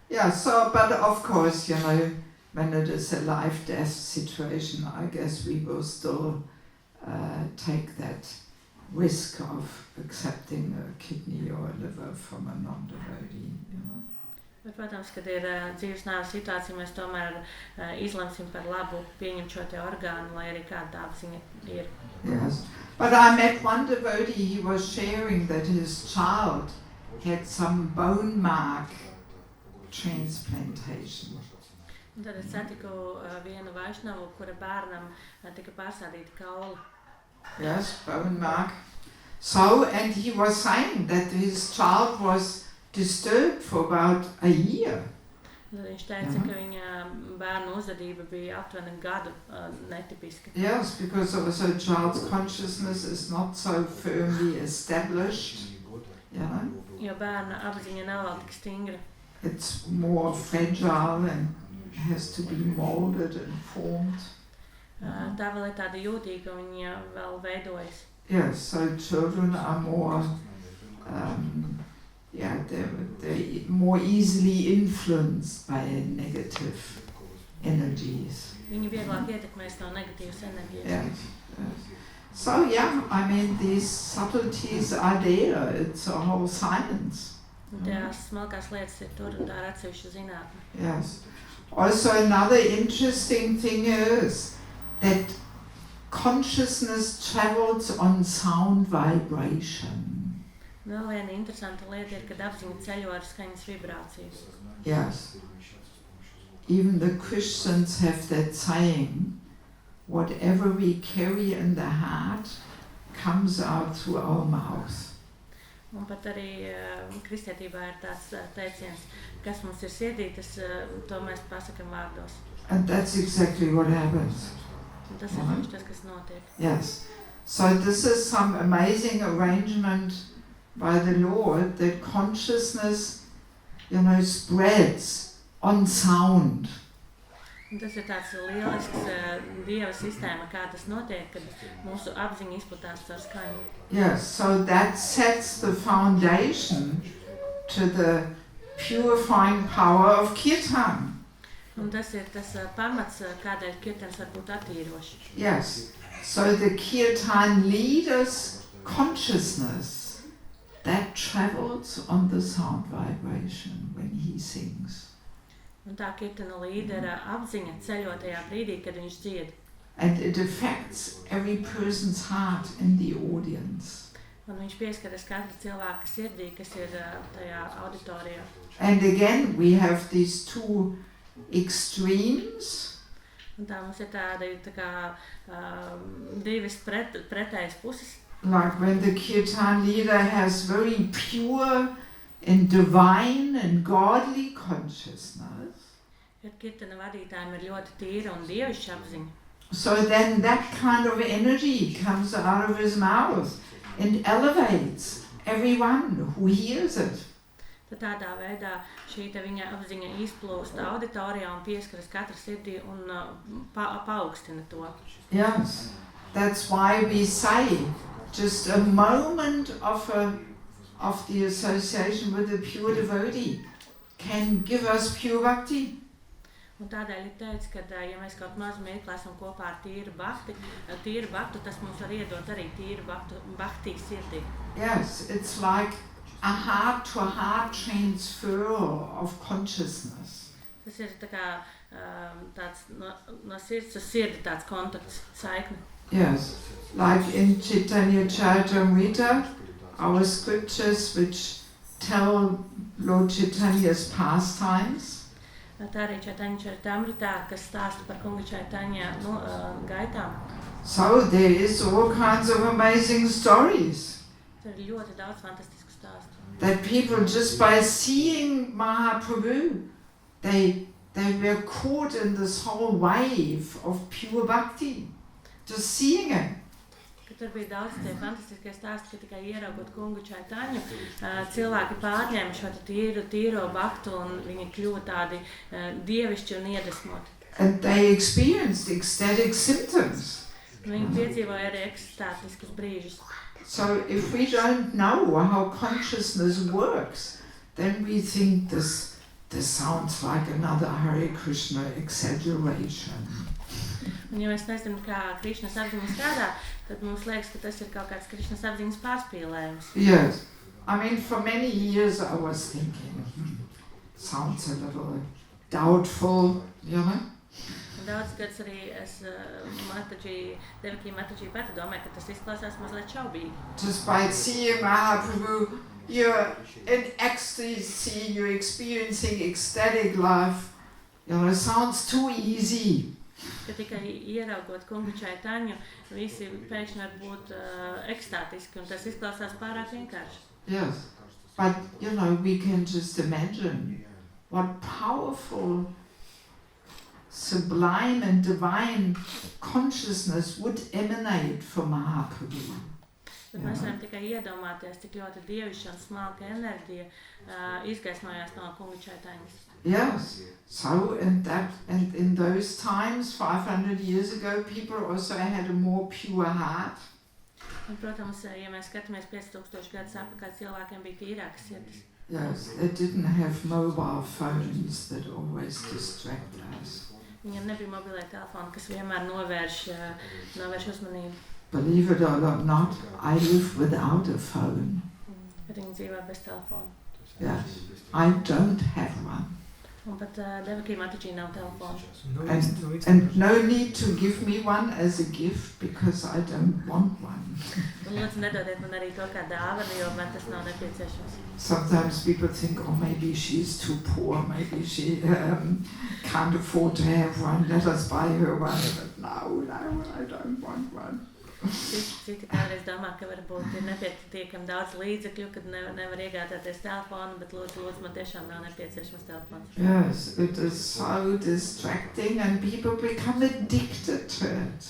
Yeah, so, but of course, you know, when it is a life-death situation, I guess we will still take that risk of accepting a kidney or a liver from a non-devotee, you know. Bet, protams, kad ir dzīves nāves situācija, mēs tomēr izlemsim par labu pieņemt šo te orgānu, lai arī kāda tā apziņa ir. Yes, but I met one devotee, he was sharing that his child had some bone mark transplantation. Un tad es satiku vienu vaišnavu, kura bērnam tika pārsādīta kaula. Yes, bone mark. So, and he was saying that his child was disturbed for about a year. Tad viņš teica, ka viņa bērnu uzvedība bija aptuveni gadu netipiska. Yes, because also child's consciousness is not so firmly established, you know. Jo bērna apziņa nav vēl tik stingra. It's more fragile and has to be molded and formed. Tā vēl ir tāda jūtīga, un viņa vēl veidojas. Yes, so children are more, they're more easily influenced by negative energies. Viņi vieglāk ietekmēs no negatīvas enerģijas. Yes, yes. So yeah, I mean these subtleties are there. It's a whole science. Un tās smalkās lietas ir tur, un tā ir atsevišķa zinātne. Yes. Also another interesting thing is that consciousness travels on sound vibration. Vēl viena interesanta lieta ir, kad apziņa ceļo ar skaņas vibrācijas. Yes. Even the Christians have that saying, whatever we carry in the heart comes out through our mouth. Un pat arī kristietībā ir tāds teiciens, kas mums ir sirdī, to mēs pasakam vārdos. And that's exactly what happens. Un tas ir tieši tas, kas notiek. Yes. So this is some amazing arrangement by the Lord that consciousness, you know, spreads on sound. Un tas ir tāds lielisks Dieva sistēma, kā tas notiek, kad mūsu apziņa izplatās caur skaņu. Yes, so that sets the foundation to the purifying power of kirtan. Un tas ir tas pamats, kādēļ kirtans var būt attīrošs. Yes, so the kirtan leader's consciousness that travels on the sound vibration when he sings. Un tā kirtana līdera apziņa ceļo tajā brīdī, kad viņš dzied. And it affects every person's heart in the audience. Un viņš pieskaras katra cilvēka sirdī, kas ir tajā auditorijā. And again, we have these two extremes. Un tā mums ir tāda tā kā divas pretējas puses. Like when the kirtan leader has very pure and divine and godly consciousness. Kad kirtana vadītājiem ir ļoti tīra un dievišķa apziņa. So then that kind of energy comes out of his mouth and elevates everyone who hears it. Tad tādā veidā šī viņa apziņa izplūst auditorijā un pieskaras katra sirdī un paaugstina to. Yes, that's why we say just a moment of the association with the pure devotee can give us pure bhakti. Un tādēļ ir teicis, ka ja mēs kaut maz mirkli esam kopā ar tīru bhakti, tas mums var iedot arī tīru bhakti sirdī. Yes, it's like a heart-to-heart transfer of consciousness. Tas ir tā kā tāds no sirds uz sirdi tāds kontakts, saikne. Yes, like in Chaitanya Charitamrita, our scriptures which tell Lord Chaitanya's pastimes. Tā arī Chaitanya Charitamritā, kas stāsta par kunga Chaitanya gaitām. So there is all kinds of amazing stories. Tur ir ļoti daudz fantastisku stāstu. That people just by seeing Mahaprabhu, they they were caught in this whole wave of pure bhakti, just seeing it. Tur bija daudz tie fantastiskie stāsti, ka tikai ieraugot kungu Čaitaņu, cilvēki pārņēma šo tīro baktu un viņi kļuva tādi dievišķi un iedvesmoti. And they experienced ecstatic symptoms. Viņi piedzīvoja arī ekstātiskus brīžus. So if we don't know how consciousness works, then we think this sounds like another Hare Krishna exaggeration. Un ja mēs nezinām, kā Krišnas apziņa strādā, tad mums liekas, ka tas ir kaut kāds Krišnas apziņas pārspīlējums. Yes. I mean, for many years I was thinking, sounds a little doubtful, you know? Un daudz gadus arī es Devaki Mataji pati domāju, ka tas izklausās mazliet šaubīgi. Just by seeing Mahaprabhu, you're in ecstasy, you're experiencing ecstatic love, you know, it sounds too easy. Ka tikai ieraugot kungu Čaitaņu, visi pēkšņi var būt ekstātiski, un tas izklausās pārāk vienkārši. Yes, but you know, we can just imagine what powerful, sublime and divine consciousness would emanate from Mahaprabhu. Bet mēs varam tikai iedomāties, cik ļoti dievišķa un smalka enerģija izgaismojās no kungu Čaitaņas. Yes, so and in those times, 500 years ago, people also had a more pure heart. Un, protams, ja mēs skatāmies 5000 gadus atpakaļ, cilvēkiem bija tīrākas sirds. Yes, they didn't have mobile phones that always distract us. Viņiem nebija mobilē telefoni, kas vienmēr novērš uzmanību. Believe it or not, I live without a phone. Bet viņi dzīvo bez telefona. Yes, I don't have one. Un pat Devaki Mataji nav telefona. And no need to give me one as a gift because I don't want one. Un lūdzu nedodiet man arī to kā dāvanu, jo man tas nav nepieciešams. Sometimes people think, oh, maybe she's too poor, maybe she can't afford to have one, let us buy her one. But no, I don't want one. Citi kādreiz domā, ka varbūt ir nepietiekami daudz līdzekļu, kad nevar iegādāties telefonu, bet lūdzu, man tiešām nav nepieciešams telefons. Yes, it is so distracting and people become addicted to it.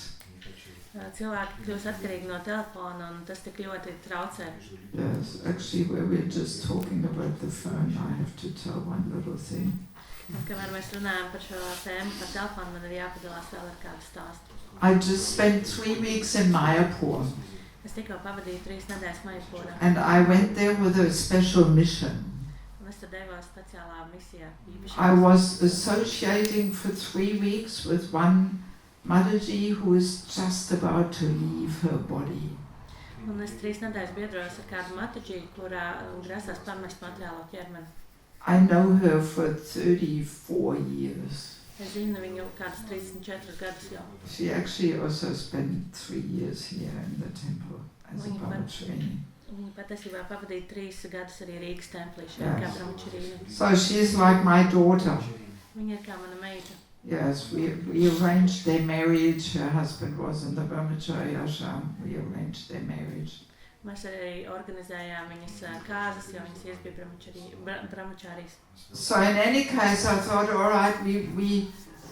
Cilvēki kļūst atkarīgi no telefona un tas tik ļoti traucē. Yes, actually, where we're just talking about the phone, I have to tell one little thing. Un kamēr mēs runājam par šo tēmu par telefonu, man ir jāpadalās vēl ar kādu stāstu. I just spent 3 weeks in Mayapur. Es tikko pavadīju 3 nedēļas Mayapurā. And I went there with a special mission. Un es tur devos speciālā misijā. I was associating for 3 weeks with one Mataji who is just about to leave her body. Un es 3 nedēļas biedrojos ar kādu Mataji, kurā grasās pamest materiālo ķermeni. I know her for 34 years. Es zinu viņu kādus 34 gadus jau. She actually also spent 3 years here in the temple as a brahmachari. Viņa patiesībā pavadīja 3 gadus arī Rīgas templī šeit kā brahmacharīne. So she's like my daughter. Viņa ir kā mana meita. Yes, we arranged their marriage. Her husband was in the brahmachari ashram. We arranged their marriage. Mēs arī organizējām viņas kāzas, jo viņas bija brahmacharīs. So in any case, I thought, all right, we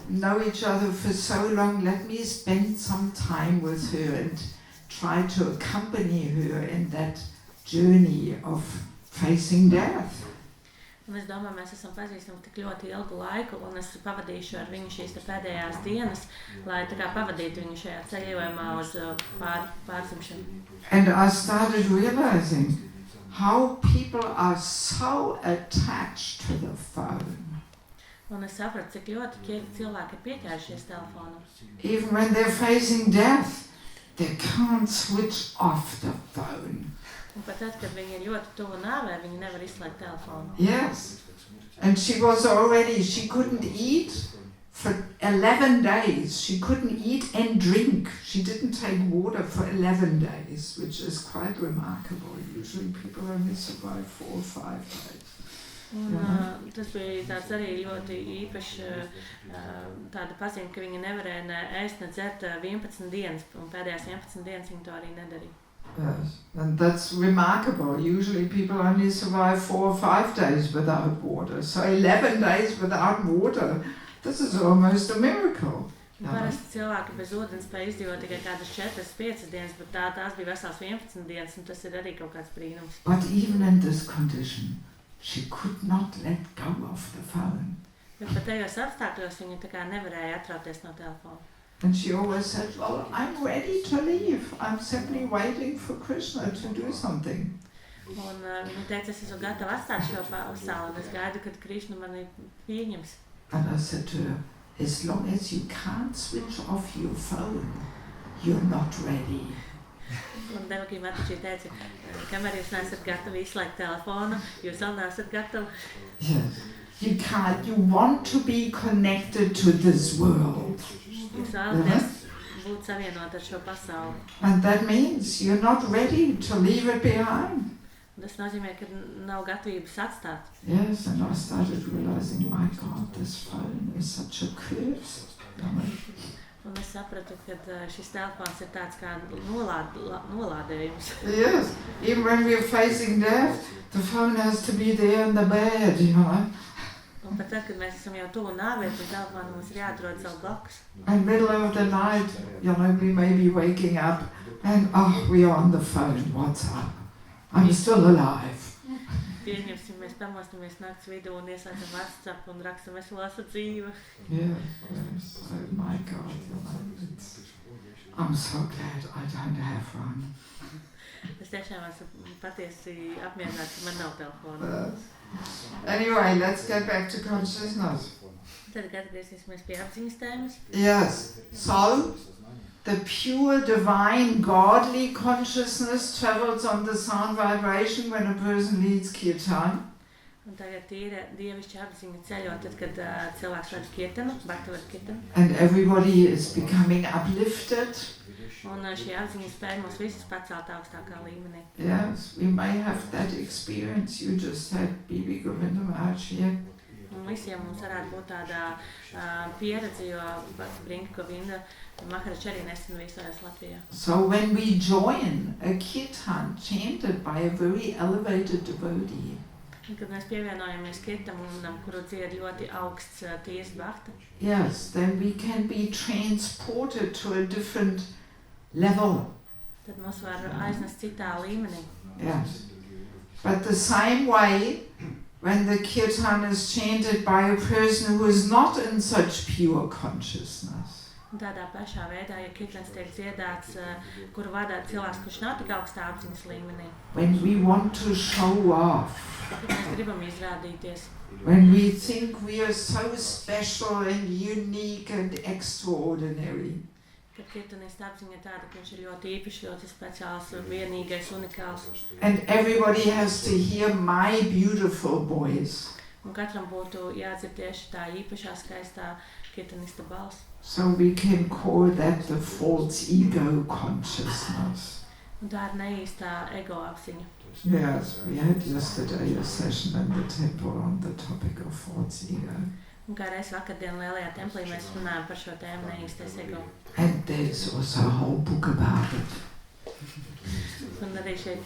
know each other for so long. Let me spend some time with her and try to accompany her in that journey of facing death. Un es domāju, mēs esam pazīstami tik ļoti ilgu laiku, un es pavadīšu ar viņu šīs pēdējās dienas, lai tā kā pavadītu viņu šajā ceļojumā uz pārzimšanu. And I started realizing how people are so attached to the phone. Un es sapratu, cik ļoti cilvēki ir pieķērušies telefonam. Even when they're facing death, they can't switch off the phone. Un pat tad, kad viņi ir ļoti tuvu nāvē, viņi nevar izslēgt telefonu. Yes. And she couldn't eat for 11 days. She couldn't eat and drink. She didn't take water for 11 days, which is quite remarkable. Usually people only survive 4 or 5 days. Un tas bija tāds arī ļoti īpašs tāda pazīme, ka viņa nevarēja ne ēst, ne dzert 11 dienas, un pēdējās 11 dienas viņa to arī nedarīja. Yes, and that's remarkable. Usually people only survive 4 or 5 days without water. So 11 days without water, this is almost a miracle. Parasti cilvēki bez ūdens spēj izdzīvot tikai kādas 4-5 dienas, bet tās bija vesels 11 dienas, un tas ir arī kaut kāds brīnums. But even in this condition, she could not let go of the phone. Bet pat tajos apstākļos viņa tā kā nevarēja atrauties no telefona. And she always said, well, I'm ready to leave. I'm simply waiting for Krishna to do something. Un viņa teica, es esmu gatava atstāt šo pasauli, un es gaidu, kad Krišna mani pieņems. And I said to her, as long as you can't switch off your phone, you're not ready. Un Devaki Mataji teica, kamēr jūs neesat gatavi izslēgt telefonu, jūs vēl neesat gatavi. Yes. You can't. You want to be connected to this world. Jūs vēlaties būt savienot ar šo pasauli. And that means you're not ready to leave it behind. Tas nozīmē, ka nav gatavības atstāt. Yes, and I started realizing, my God, this phone is such a curse. Un es sapratu, ka šis telefons ir tāds kā nolādējums. Yes, even when we're facing death, the phone has to be there in the bed, you know. Un pat tad, kad mēs esam jau tuvu nāvei, tad telefonu mums ir jāatrod savu blakus. In the middle of the night, you know, we may be waking up and, we are on the phone, what's up? I'm still alive. Pieņemsim, mēs pamostamies nakts vidū un iesācam WhatsApp un rakstam, es vēl esmu dzīva. Yes, oh my God, you know, I'm so glad I don't have one. Es tiešām esmu patiesi apmierināts, ka man nav telefona. Anyway, let's get back to consciousness. Tad atgriezīsimies pie apziņas tēmas. Yes, so the pure, divine, godly consciousness travels on the sound vibration when a person leads kirtan. Un tagad tīra dievišķa apziņa ceļot, tad, kad cilvēks ved kirtanu, bhakti ved kirtanu. And everybody is becoming uplifted. Un šī apziņa spēja mūs visus pacelt augstākā līmenī. Yes, we may have that experience. You just had Bibi Govinda Maharaj here. Un visiem mums varētu būt tāda pieredze, jo Brinka Govinda Maharaj arī nesen viesojās Latvijā. So when we join a kirtan chanted by a very elevated devotee, Un, kad mēs pievienojamies kirtanam, kuru dzied ļoti augsts tīrs bhakta, yes, then we can be transported to a different level. tad mūs var aiznest citā līmenī. Yes. But the same way, when the kirtan is chanted by a person who is not in such pure consciousness, Un tādā pašā veidā, ja kirtans tiek dziedāts, kuru vada cilvēks, kurš nav tik augstā apziņas līmenī, when we want to show off, kad mēs gribam izrādīties, when we think we are so special and unique and extraordinary, kad kirtanista apziņa ir tāda, ka viņš ir ļoti īpašs, ļoti speciāls, vienīgais, unikāls, and everybody has to hear my beautiful voice. un katram būtu jādzird tieši tā īpašā, skaistā kirtanista balss. So we can call that the false ego consciousness. Un tā ir neīstā ego apziņa. Yes, we had yesterday a session in the temple on the topic of false ego. Un kā reiz vakardien lielajā templī mēs runājam par šo tēmu neīstais ego. And there's also a whole book about it. Un arī šeit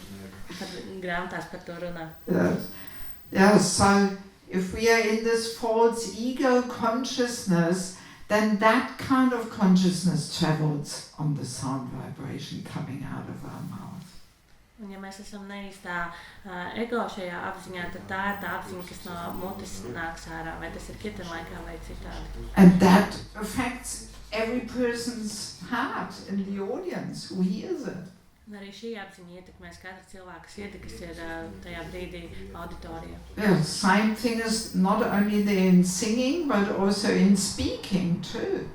par grāmatās par to runā. Yes. Yes, so if we are in this false ego consciousness, then that kind of consciousness travels on the sound vibration coming out of our mouth. Un ja mēs esam neīstā ego šajā apziņā, tad tā ir tā apziņa, kas no mutes nāks ārā, vai tas ir kirtana laikā vai citādi. And that affects every person's heart in the audience who hears it. Un arī šī apziņa ietekmēs katru cilvēku sirdi, kas ir tajā brīdī auditorijā. Yes, same thing is not only there in singing, but also in speaking too.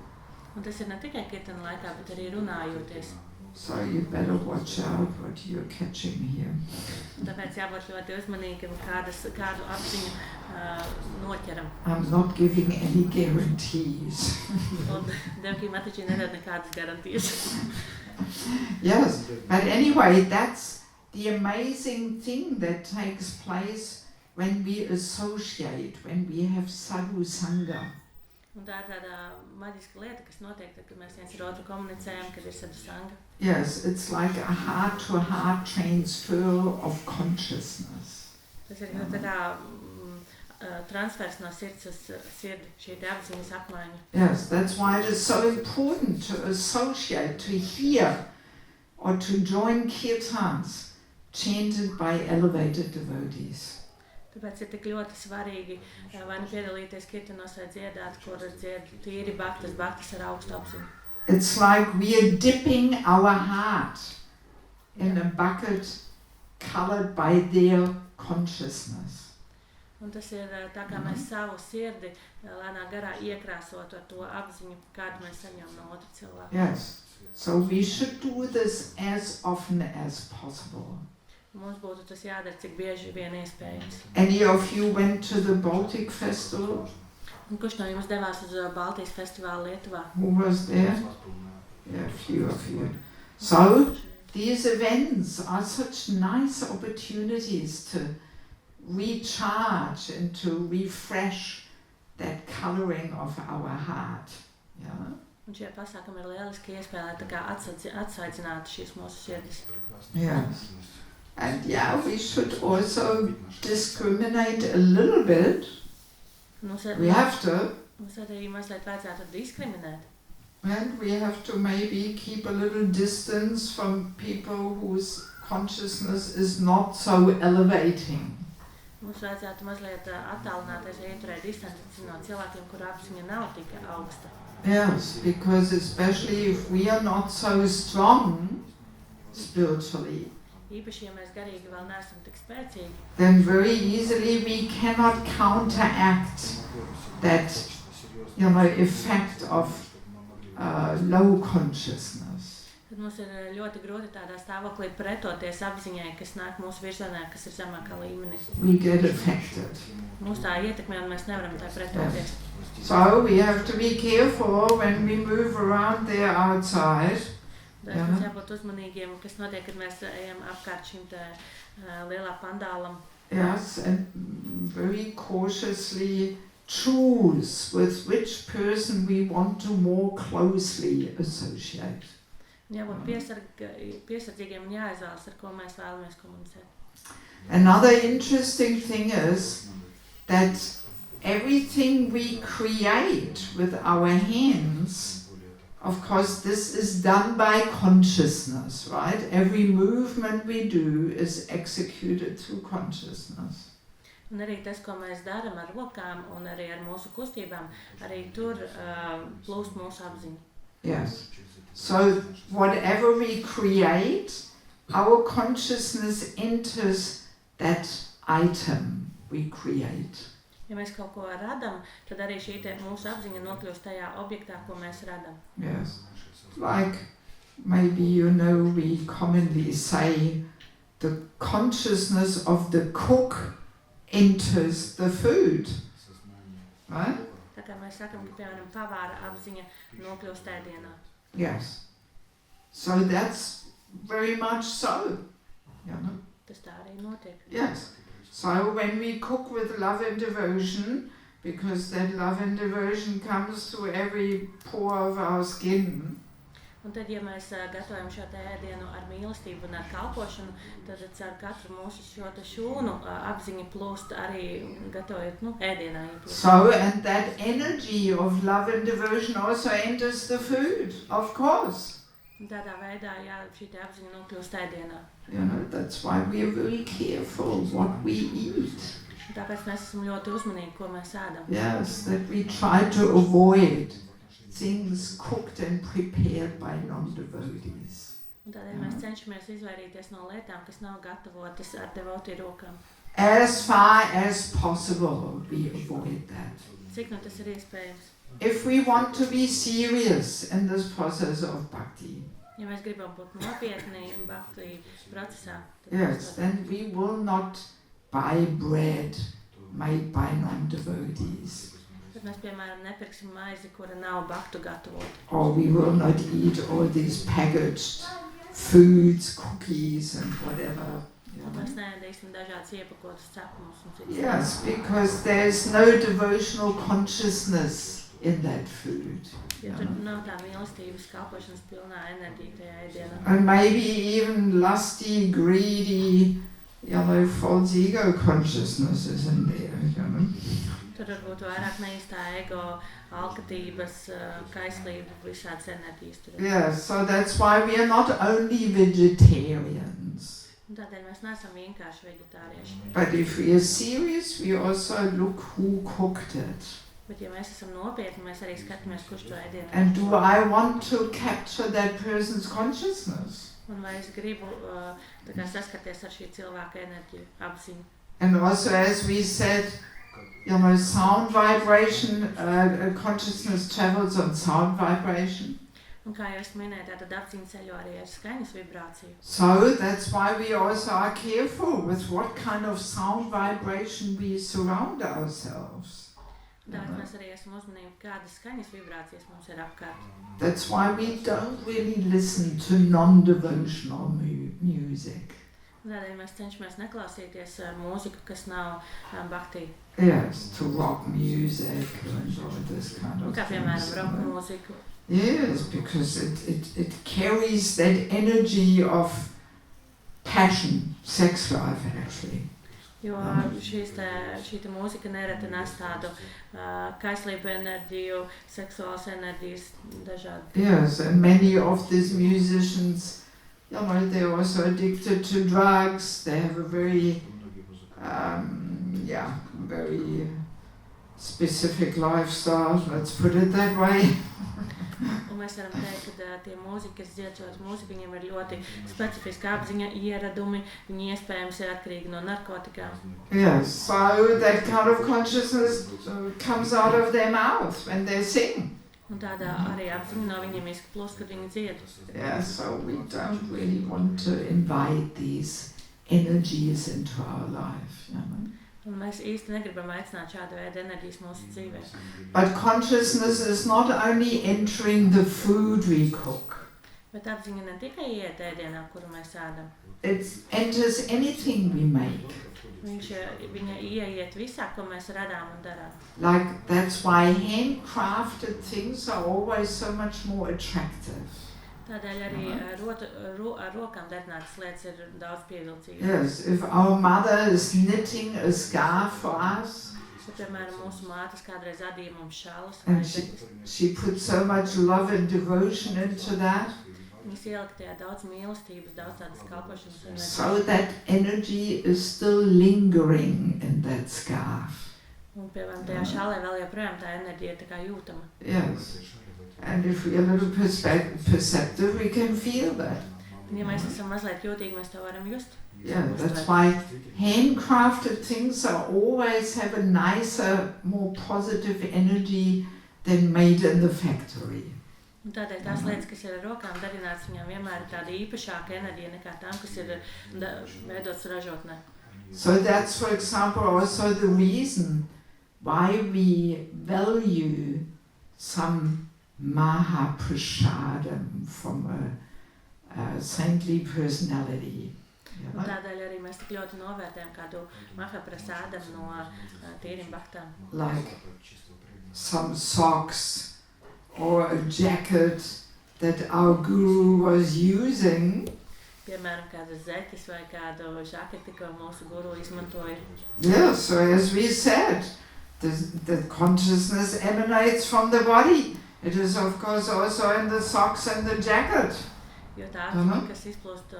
Un tas ir ne tikai kirtana laikā, bet arī runājoties. So you better watch out what you're catching here. Un tāpēc jābūt ļoti uzmanīgam, kādu apziņu noķeram. I'm not giving any guarantees. Un Devaki Mataji nedod nekādas garantijas. Yes, but anyway, that's the amazing thing that takes place when we associate, when we have sadhu sangha. Un tā ir tāda maģiska lieta, kas notiek, tad, kad mēs viens ar otru komunicējam, kad ir sadusanga. Yes, it's like a heart-to-heart transfer of consciousness. Tas ir tā kā transfers no sirds uz sirdi, šī te apziņas apmaiņa. Yes, that's why it is so important to associate, to hear, or to join kirtans chanted by elevated devotees. Tāpēc ir tik ļoti svarīgi vai nu piedalīties kirtanos vai dziedāt, kur dzied tīri bhaktas ar augstu apziņu. It's like we are dipping our heart in a bucket colored by their consciousness. Un tas ir tā, kā mēs savu sirdi lēnā garā iekrāsot ar to apziņu, kādu mēs saņemam no otra cilvēka. Yes, so we should do this as often as possible. Mums būtu tas jādara, cik bieži vien iespējams. Any of you went to the Baltic Festival? Un kurš no jums devās uz Baltijas festivālu Lietuvā? Who was there? Yeah, a few of you. So, these events are such nice opportunities to recharge and to refresh that coloring of our heart. Yeah? Un šie pasākumi ir lieliski iespēja, lai tā kā atsaicinātu šīs mūsu sirdis. Yes. And yeah, we should also discriminate a little bit. We have to. Mums arī mazliet vajadzētu diskriminēt. And we have to maybe keep a little distance from people whose consciousness is not so elevating. Mums vajadzētu mazliet attālināties, ieturēt distanci no cilvēkiem, kur apziņa nav tik augsta. Yes, because especially if we are not so strong spiritually, Īpaši, ja mēs garīgi vēl neesam tik spēcīgi, then very easily we cannot counteract that, effect of low consciousness. tad mums ir ļoti grūti tādā stāvoklī pretoties apziņai, kas nāk mūsu virzienā, kas ir zemākā līmenī. We get affected. Mūs tā ietekmē, un mēs nevaram tā pretoties. So we have to be careful when we move around there outside. Tāpēc mums jābūt uzmanīgiem, kas notiek, kad mēs ejam apkārt šim te lielā pandālam. Yes, and very cautiously choose with which person we want to more closely associate. Jābūt piesardzīgiem un jāizvēlas, ar ko mēs vēlamies komunicēt. Another interesting thing is that everything we create with our hands, of course, this is done by consciousness, right? Every movement we do is executed through consciousness. Un arī tas, ko mēs darām ar rokām un arī ar mūsu kustībām, arī tur plūst mūsu apziņa. Yes. So whatever we create, our consciousness enters that item we create. Ja mēs kaut ko radām, tad arī šī mūsu apziņa nokļūst tajā objektā, ko mēs radām. Yes. Like maybe we commonly say the consciousness of the cook enters the food. Right? Tā kā mēs sakam, ka piemēram pavāra apziņa nokļūst ēdienā. Yes. So that's very much so. Tas tā arī notiek. Yes. So when we cook with love and devotion, because that love and devotion comes through every pore of our skin, Un tad, ja mēs gatavojam šo te ēdienu ar mīlestību un ar kalpošanu, tad ar katru mūsu šo te šūnu apziņa plūst arī gatavojot, ēdienā ieplūst. So, and that energy of love and devotion also enters the food, of course. Un tādā veidā, jā, šī te apziņa nokļūst ēdienā. That's why we are very careful what we eat. Un tāpēc mēs esam ļoti uzmanīgi, ko mēs ēdam. Yes, that we try to avoid things cooked and prepared by non-devotees. Un tādēļ mēs cenšamies izvairīties no lietām, kas nav gatavotas ar devotī rokām. As far as possible, we avoid that. Cik tas ir iespējams? If we want to be serious in this process of bhakti, Ja mēs gribam būt nopietni bhakti procesā, yes, then we will not buy bread made by non-devotees. Tad mēs, piemēram, nepirksim maizi, kura nav bhaktu gatavota. Or we will not eat all these packaged foods, cookies and whatever. Mēs neēdīsim dažādas iepakotas cepumus un citas. Yes, because there is no devotional consciousness in that food. Jo tur nav tā mīlestības kalpošanas pilnā enerģija tajā ēdienā. And maybe even lusty, greedy, false ego consciousness is in there, Tur varbūt vairāk neīstā ego, alkatības, kaislība, visādas enerģijas tur. Yes, so that's why we are not only vegetarians. Un tādēļ mēs neesam vienkārši veģetārieši. But if we are serious, we also look who cooked it. Bet ja mēs esam nopietni, mēs arī skatāmies, kurš to ēdienu. And do I want to capture that person's consciousness? Un vai es gribu tā kā saskaties ar šī cilvēka enerģiju, apziņu. And also, as we said, sound vibration, consciousness travels on sound vibration. Un kā jau es minēju, tad apziņa ceļo arī ar skaņas vibrāciju. So that's why we also are careful with what kind of sound vibration we surround ourselves. Tāpēc mēs arī esam uzmanīgi, kādas skaņas vibrācijas mums ir apkārt. That's why we don't really listen to non-devotional music. Tādēļ mēs cenšamies neklausīties mūziku, kas nav bhakti. Yes, to rock music and all this kind of Kā piemēram rock mūziku. Yes, because it carries that energy of passion, sex life actually. Jo šī mūzika nereti nes tādu kaislību enerģiju, seksuālas enerģijas dažādi. Yes, and many of these musicians, they're also addicted to drugs. They have a very, very specific lifestyle. Let's put it that way. Un mēs varam teikt, ka tie mūziķi, kas dzied šo mūziku, viņiem ir ļoti specifiska apziņa, ieradumi, viņi iespējams ir atkarīgi no narkotikām. Yes, so that kind of consciousness comes out of their mouth when they sing. Un tādā arī apziņa no viņiem izplūst, kad viņi dzied. Yeah, so we don't really want to invite these energies into our life. Un mēs īsti negribam aicināt šādu veidu enerģijas mūsu dzīvē. But consciousness is not only entering the food we cook. Bet apziņa ne tikai iet ēdienā, kuru mēs ēdam. It enters anything we make. Viņa ieiet visā, ko mēs radām un darām. Like, that's why handcrafted things are always so much more attractive. Tādēļ arī ar rokām darbinātas lietas ir daudz pievilcīgas. Yes, if our mother is knitting a scarf for us, Piemēram, mūsu mātes kādreiz adīja mums šālus, and she put so much love and devotion into that, viņas ielika tajā daudz mīlestības, daudz tādas kalpošanas enerģijas. so that energy is still lingering in that scarf. Un, piemēram, tajā šālē vēl joprojām tā enerģija ir tā kā jūtama. Yes. And if we are a little perceptive, we can feel that. Ja mēs esam mazliet jūtīgi, mēs to varam just. Yeah, that's why handcrafted things are always have a nicer, more positive energy than made in the factory. Un tādēļ tās lietas, kas ir ar rokām darinātas, viņām vienmēr ir tāda īpašāka enerģija nekā tām, kas ir veidotas ražotnē. So that's, for example, also the reason why we value some Mahaprasadam from a saintly personality. Un tādēļ arī mēs tik ļoti novērtējam kādu Mahaprasadam no tīriem bhaktām. Like some socks or a jacket that our guru was using. Piemēram, kādas zeķes vai kādu žaketi, ko mūsu guru izmantoja. Yeah, so as we said, the consciousness emanates from the body. It is of course also in the socks and the jacket. Jo tā apziņa, kas izplūst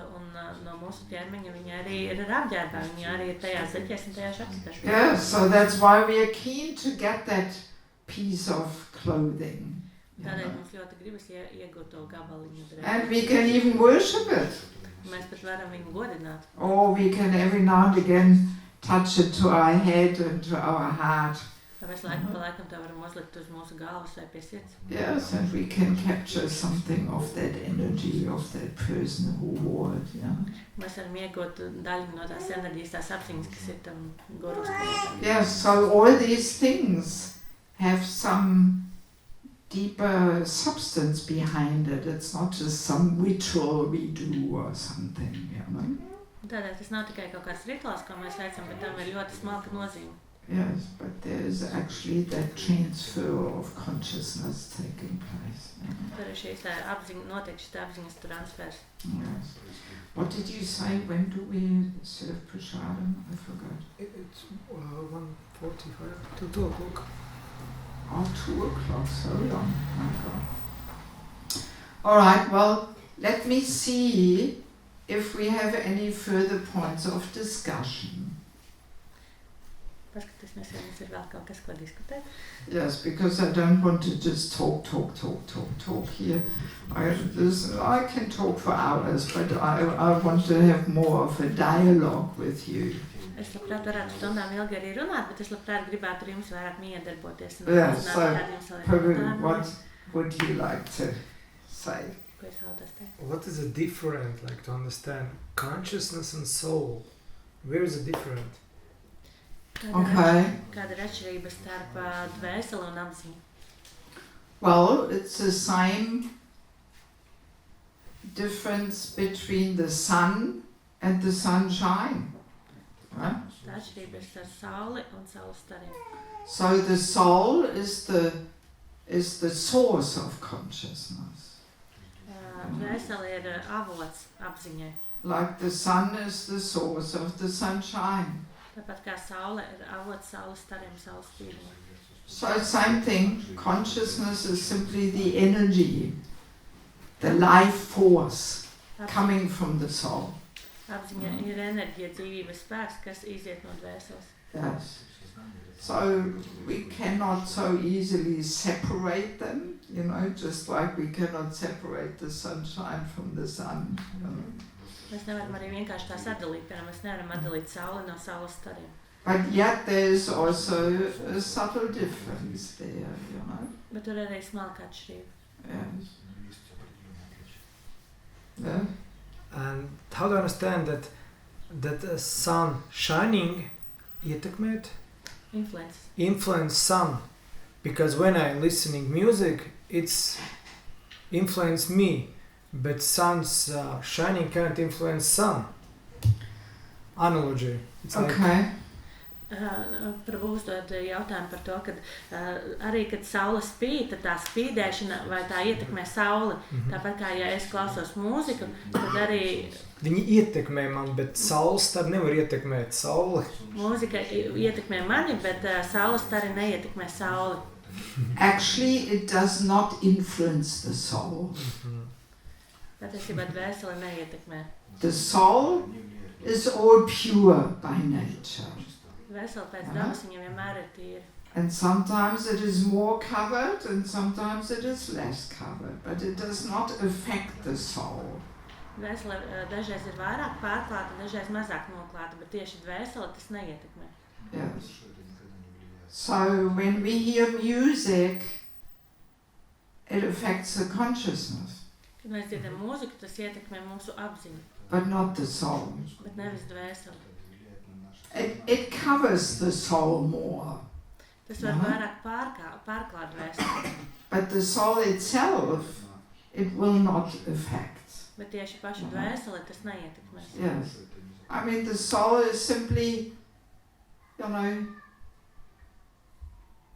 no mūsu ķermeņa, viņa arī ir apģērbā, viņa arī ir tajā zeķēs un tajā žaketēs. Yeah, so that's why we are keen to get that piece of clothing. Tādēļ mums ļoti gribas iegūt to gabaliņu drēbes. And we can even worship it. Mēs pat varam viņu godināt. Or we can every now and again touch it to our head and to our heart. Mēs laikam pa laikam tā varam uzlikt uz mūsu galvas vai pie sirds. Yes, and we can capture something of that energy of that person who wore it. Yeah. Mēs varam iegūt daļu no tās enerģijas, tās apziņas, kas ir tam gurus. Yes, so all these things have some deeper substance behind it. It's not just some ritual we do or something, you know. Tādēļ tas nav tikai kaut kāds rituāls, ko mēs veicam, bet tam ir ļoti smalka nozīme. Yes, but there is actually that transfer of consciousness taking place. Tur ir šīs tā apziņa, notiek šis apziņas transfers. Yes. What did you say? When do we serve prasadam? I forgot. It's 1:45 to 2 o'clock. Oh, 2 o'clock, so long. My God. All right, well, let me see if we have any further points of discussion. Paskatīsimies, vai mums ir vēl kaut kas, ko diskutēt. Yes, because I don't want to just talk here. I can talk for hours, but I want to have more of a dialogue with you. Es labprāt varētu stundām ilgi arī runāt, bet es labprāt gribētu ar jums vairāk miedarboties. Yes, so what would you like to say? Ko es vēlos teikt? What is the difference, like to understand consciousness and soul? Where is the difference? Kāda ir atšķirība starp dvēseli un apziņu? Well, it's the same difference between the sun and the sunshine. Right? Tā atšķirība ir starp sauli un saules stariem. So the soul is the source of consciousness. Dvēseli ir avots apziņai. Like the sun is the source of the sunshine. Tāpat kā saule ir avots saules stariem, saules spīdumam. So same thing, consciousness is simply the energy, the life force coming from the soul. Apziņa ir enerģija, dzīvības spēks, kas iziet no dvēseles. Yes. So we cannot so easily separate them, just like we cannot separate the sunshine from the sun. Mēs nevaram arī vienkārši tās atdalīt, piemēram, mēs nevaram atdalīt sauli no saules stariem. But yet there is also a subtle difference there, Bet tur arī smalka atšķirība. Yes. Yeah. And how to understand that the sun shining ietekmēt? Influence sun. Because when I listening music, it's influence me. But sun's shining can't influence sun. Analogy. It's Okay. Prabhu uzdod jautājumu par to, ka arī, kad saule spīd, tad tā spīdēšana vai tā ietekmē sauli. Tāpat kā, ja es klausos mūziku, tad arī... Viņi ietekmē man, bet saules stari nevar ietekmēt sauli. Mūzika ietekmē mani, bet saules stari neietekmē sauli. Actually, it does not influence the soul. Patiesībā dvēseli neietekmē. The soul is all pure by nature. Dvēseli pēc dabas viņam vienmēr ir tīra. And sometimes it is more covered and sometimes it is less covered, but it does not affect the soul. Dvēsele dažreiz ir vairāk pārklāta, dažreiz mazāk noklāta, bet tieši dvēseli tas neietekmē. Yes. So when we hear music, it affects the consciousness. Kad mēs dzirdam mūziku, tas ietekmē mūsu apziņu, but not the soul. bet nevis dvēseli. It covers the soul more. Tas var vairāk pārklāt dvēseli, But the soul itself, it will not affect. bet tieši pašu dvēseli tas neietekmē. Yes. I mean, the soul is simply,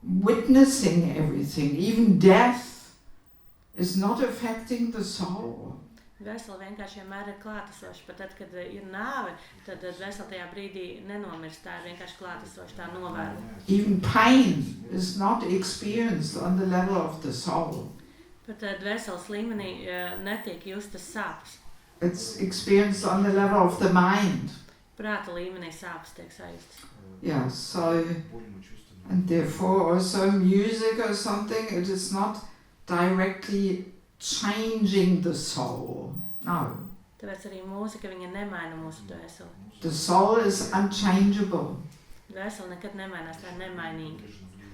witnessing everything. Even death is not affecting the soul. Dvēseli vienkārši vienmēr ir klātesoša, pat tad, kad ir nāve, tad dvēseli tajā brīdī nenomirst, tā ir vienkārši klātesoša, tā novēro. Even pain is not experienced on the level of the soul. Pat dvēseles līmenī netiek justas sāpes. It's experienced on the level of the mind. Prāta līmenī sāpes tiek sajustas. Yeah, so, and therefore also music or something, it is not directly changing the soul. No. Tāpēc arī mūzika, viņa nemaina mūsu dvēseli. The soul is unchangeable. Dvēseli nekad nemainās, tā ir nemainīga.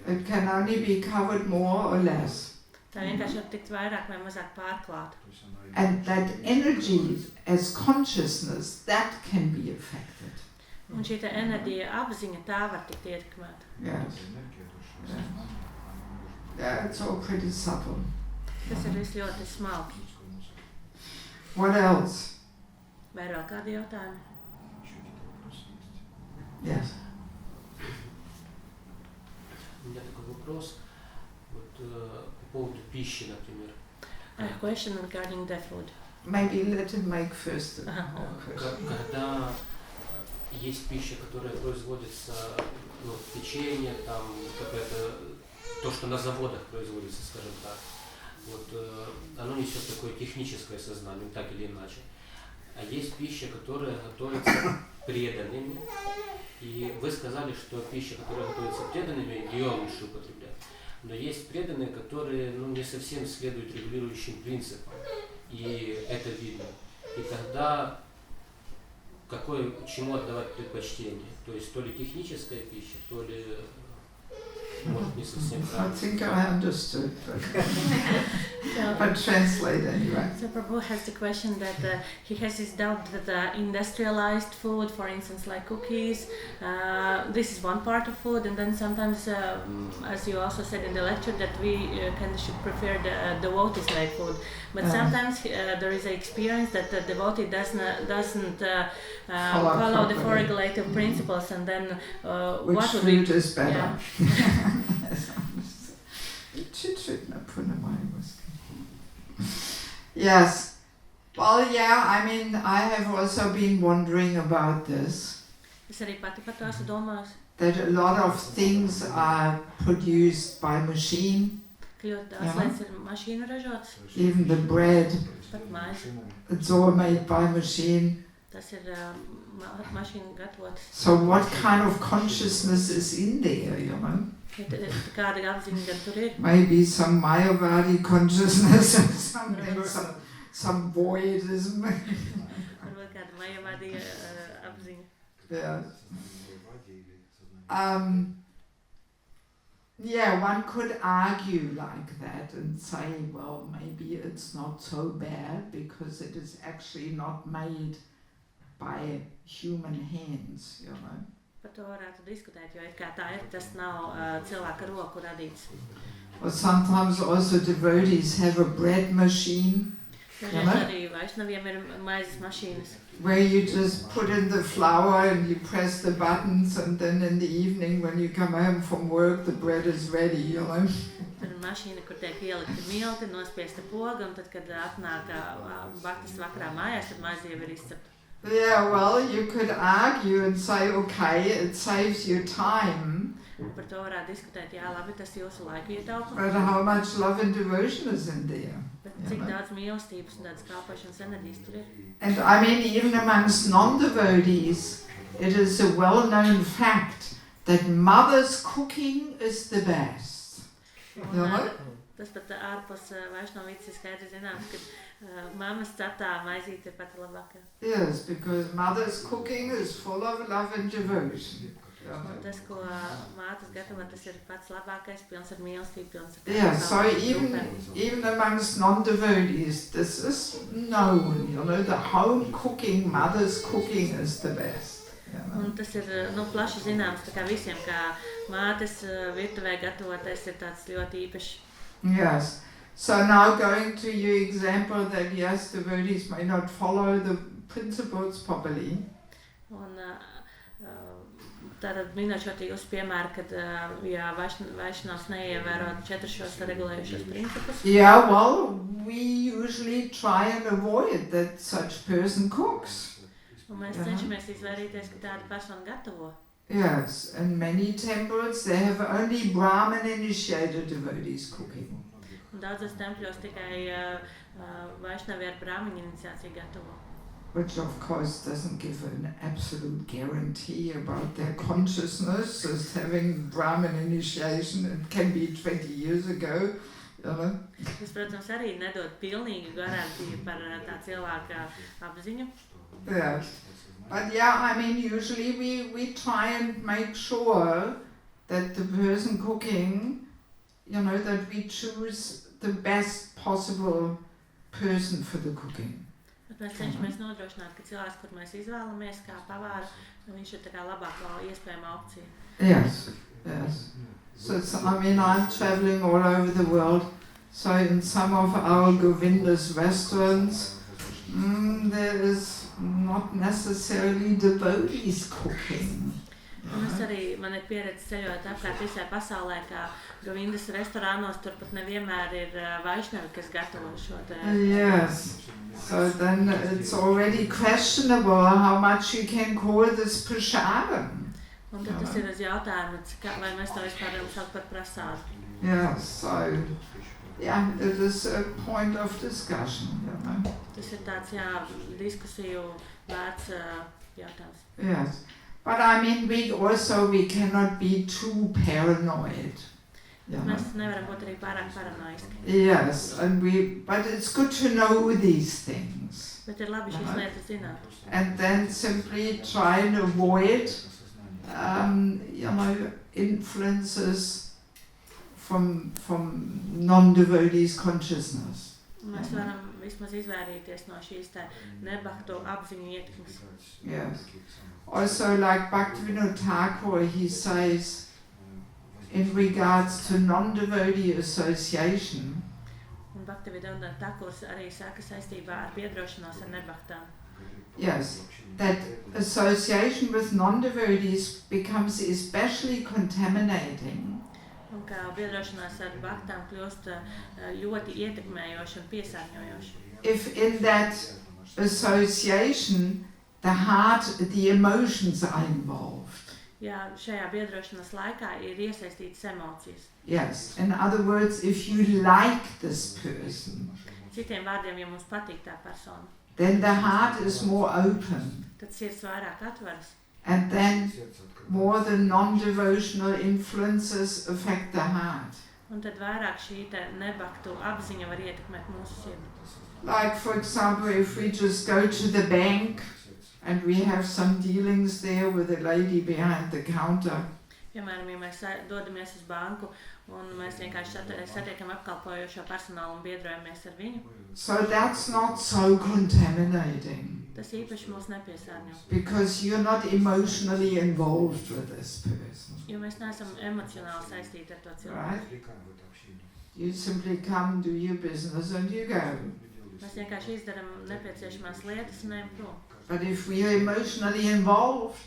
It can only be covered more or less. Tā vienkārši var tikt vairāk vai mazāk pārklāta. And that energy as consciousness, that can be affected. Un šī tā enerģija apziņa, tā var tikt ietekmēta. Yes. Yeah, it's all pretty subtle. Tas ir viss ļoti smalki. What else? Vai ir vēl kādi jautājumi? Yes. У меня такой вопрос вот, по поводу пищи, например. I have a question regarding the food. Maybe let him make first the question. Когда есть пища, которая производится, ну, печенье, там какое-то, то, что на заводах производится, скажем так, вот, оно несет такое техническое сознание, так или иначе. А есть пища, которая готовится преданными. И вы сказали, что пища, которая готовится преданными, ее лучше употреблять. Но есть преданные, которые, ну, не совсем следуют регулирующим принципам. И это видно. И тогда чему отдавать предпочтение? То есть то ли техническая пища, то ли, может, не совсем I правильно. think I understood, but translate anyway. So Prabhu has the question that he has this doubt that industrialized food, for instance, like cookies, this is one part of food, and then sometimes, as you also said in the lecture, that we should prefer the devotees-made food. But sometimes there is an experience that the devotee doesn't follow the four regulative principles, and then Which what would be food is better? Yeah. Yes. Well, yeah, I mean, I have also been wondering about this, Es arī pati par to esmu domājusi, that a lot of things are produced by machine, ka ļoti daudz Jā. lietas ir mašīnu ražotas, even the bread, pat maizi. it's all made by machine. Tas ir mašīnu gatavots. So what kind of consciousness is in there, you know? Kāda apziņa gan tur ir? Maybe some Mayavadi consciousness or something, some voidism. Varbūt kāda majavādīja apziņa. Yeah. Yeah, one could argue like that and say, well, maybe it's not so bad because it is actually not made by human hands, you know. Par to varētu diskutēt, jo it kā tā ir, tas nav cilvēka roku radīts. Or sometimes also devotees have a bread machine Dažreiz arī vaišnaviem ir maizes mašīnas, where you just put in the flour and you press the buttons and then in the evening when you come home from work the bread is ready, you know. tur ir mašīna, kur tiek ielikta milti, nospiesta poga, un tad, kad atnāk baktas vakarā mājās, tad maize jau ir izcepta. Yeah, well, you could argue and say, okay, it saves you time, Par to varētu diskutēt, jā, labi, tas jūsu laiku ietaupa, but how much love and devotion is in there? bet cik daudz mīlestības un tādas kāpošanas enerģijas tur ir. And I mean, even amongst non-devotees, it is a well-known fact that mother's cooking is the best. Un, Jā. tas pat ārpus vaišnavītes ir skaidri zināms, ka mammas ceptā maizīte ir pati labākā. Yes, because mother's cooking is full of love and devotion. Un tas, ko mātes gatavo, tas ir pats labākais, pilns ar mīlestību, pilns ar Yeah, so rūpēm. even amongst non-devotees, this is known, you know, the home cooking, mother's cooking is the best. You know? Un tas ir plaši zināms, tā kā visiem, kā mātes virtuvē gatavotais ir tāds ļoti īpašs. Yes. So now going to your example that yes, devotees may not follow the principles properly. Un tātad minot šo te jūsu piemēru, kad ja vaišnavs neievēro 4 šos regulējušos principus. Yeah, well, we usually try and avoid that such person cooks. Un mēs cenšamies izvairīties, ka tāda persona gatavo. Yes, and many temples they have only Brahmin initiated devotees cooking. Un daudzos tempļos tikai vaišnavi ar brāmiņu iniciāciju gatavo. Which of course doesn't give an absolute guarantee about their consciousness as having Brahmin initiation. It can be 20 years ago, you know. Tas, protams, arī nedod pilnīgu garantiju par tā cilvēka apziņu. Yeah. But yeah, I mean, usually we try and make sure that the person cooking, you know, that we choose the best possible person for the cooking. Bet mēs cenšamies nodrošināt, ka cilvēks, kur mēs izvēlamies kā pavāru, viņš ir tā kā labākā iespējamā opcija. Yes, yes. So it's, I mean, I'm traveling all over the world. So in some of our Govinda's restaurants, there is not necessarily devotees cooking. Un es arī, man ir pieredze ceļot apkārt visai pasaulē, kā Govindas restorānos turpat nevienmēr ir vaišnavi, kas gatavo šo te. Yes. So then it's already questionable how much you can call this prasadam. Un tad tas ir uz jautājumu, vai mēs to vispār varam saukt par prasādu. Yes, so yeah, it is a point of discussion, you know. Tas ir tāds, jā, diskusiju vērts jautājums. Yes. But I mean, we cannot be too paranoid. You know? Mēs nevaram būt arī pārāk paranoiski. Yes, but it's good to know these things. Bet ir labi šīs lietas zināt. And then simply try and avoid, influences from non-devotees' consciousness. Mēs varam vismaz izvairīties no šīs tā nebaktu apziņu ietekmes. Yes. Also, like Bhaktivinoda Thakur, he says, in regards to non-devotee association, Un Bhaktivinoda Thakurs arī saka saistībā ar piedrošanos ar nebaktām. yes, that association with non-devotees becomes especially contaminating Un kā piedrošanās ar baktām kļūst ļoti ietekmējoši un piesārņojoši. if in that association the heart, the emotions are involved. Ja šajā biedrošanās laikā ir iesaistītas emocijas. Yes, in other words, if you like this person, Citiem vārdiem, ja mums patīk tā persona, then the heart is more open, tad sirds vairāk atveras. and then more the non-devotional influences affect the heart. Un tad vairāk šī te nebaktu apziņa var ietekmēt mūsu sirdi. Like, for example, if we just go to the bank and we have some dealings there with a lady behind the counter, Piemēram, ja mēs dodamies uz banku un mēs vienkārši satiekam apkalpojošo personālu un biedrojamies ar viņu, so that's not so contaminating tas īpaši mūs nepiesārņo. because you're not emotionally involved with this person, Jo mēs neesam emocionāli saistīti ar to cilvēku. right? You simply come, do your business and you go. Mēs vienkārši izdaram nepieciešamās lietas un ejam prom. But if we are emotionally involved,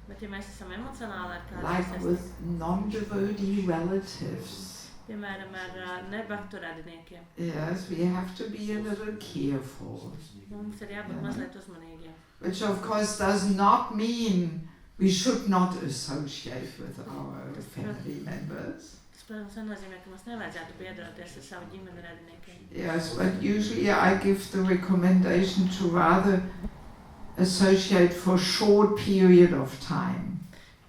Bet ja mēs esam emocionāli ar kādu like saistīti, with non-devotee relatives, piemēram, ar nebaktu radiniekiem, yes, we have to be a little careful. mums ir jābūt mazliet uzmanīgiem. Which of course does not mean we should not associate with our family members. Tas, protams, nenozīmē, ka mums nevajadzētu biedroties ar savu ģimeni radiniekiem. Yes, but usually I give the recommendation to rather associate for a short period of time.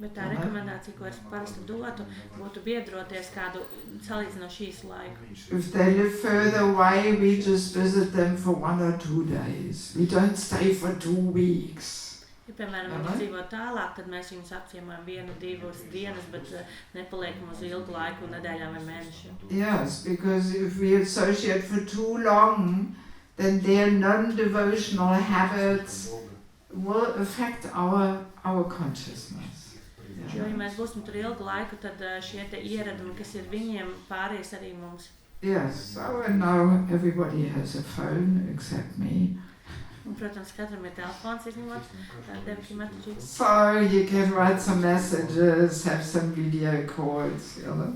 Bet tā rekomendācija, ko es parasti dotu, būtu biedroties kādu salīdzinoši īsu laiku. If they live further away, we just visit them for 1 or 2 days. We don't stay for 2 weeks. Ja, piemēram, viņi dzīvo tālāk, tad mēs viņus apciemojam 1-2 dienas, bet nepaliekam uz ilgu laiku, nedēļām vai mēnešiem. Yes, because if we associate for too long, then their non-devotional habits will affect our consciousness. Jo, ja mēs būsim tur ilgu laiku, tad šie te ieradumi, kas ir viņiem, pāries arī mums. Yes, so now everybody has a phone except me. Un, protams, katram ir telefons, izņemot Devaki Mataģītis. So you can write some messages, have some video calls, you know.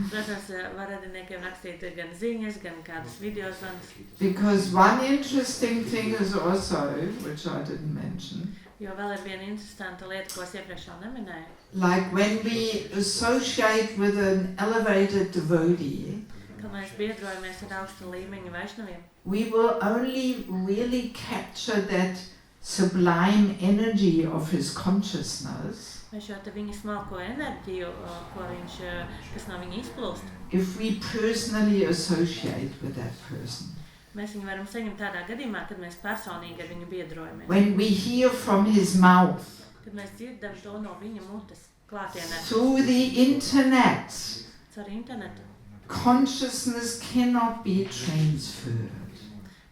Protams, var radiniekiem rakstīt gan ziņas, gan kādus video zvanus. Because one interesting thing is also, which I didn't mention, Jo vēl ir viena interesanta lieta, ko es iepriekš vēl neminēju. like when we associate with an elevated devotee, Kad mēs biedrojamies ar augstu līmeņu vaišnaviem, we will only really capture that sublime energy of his consciousness mēs šo te viņa smalko enerģiju, kas no viņa izplūst, if we personally associate with that person. mēs viņu varam saņemt tādā gadījumā, kad mēs personīgi ar viņu biedrojamies. When we hear from his mouth, Kad mēs dzirdam to no viņa mutes klātienē, through the internet, caur internetu, consciousness cannot be transferred.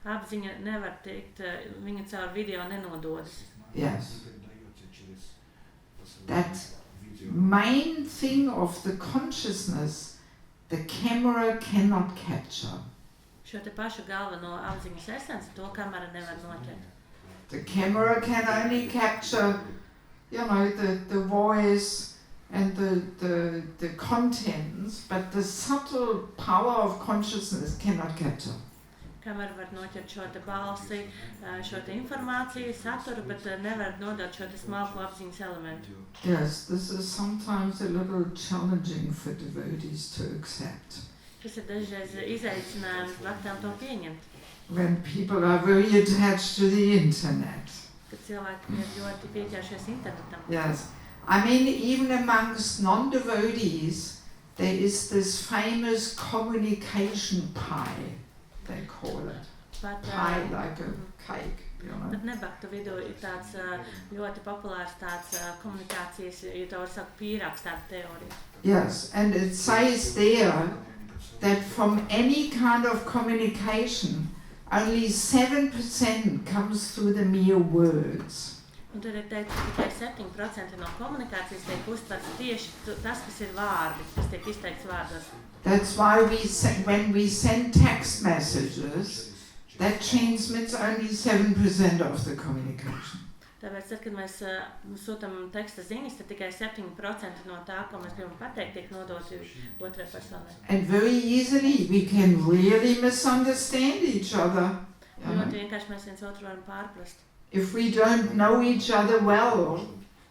apziņa nevar tikt, viņa caur video nenododas. Yes. That main thing of the consciousness, the camera cannot capture. Šo te pašu galveno apziņas esenci, to kamera nevar noķert. The camera can only capture, the voice, and the contents, but the subtle power of consciousness cannot capture. Kamēr var noķert šo te balsi, šo te informāciju, saturu, bet nevar nodot šo te smalko apziņas elementu. Yes, this is sometimes a little challenging for devotees to accept. Tas ir dažreiz izaicinājums bhaktām to pieņemt, When people are very attached to the internet. kad cilvēki ir ļoti pieķēršies internetam. Yes. I mean, even amongst non-devotees, there is this famous communication pie, they call it. Pat, Pie like a cake, you know. Pat nebaktu vidū ir tāds ļoti populārs tāds komunikācijas, ja to var saukt pīrāks tāda teorija. Yes, and it says there that from any kind of communication, only 7% comes through the mere words. Un tur ir teikts, ka tikai 7% no komunikācijas tiek uztverts tieši tas, kas ir vārdi, kas tiek izteikts vārdos. That's why when we send text messages, that transmits only 7% of the communication. Tāpēc, tad, kad mēs sūtam teksta ziņas, tad tikai 7% no tā, ko mēs gribam pateikt, tiek nodoti otrai personai. And very easily we can really misunderstand each other. You know? Ļoti vienkārši mēs viens otru varam pārprast. If we don't know each other well,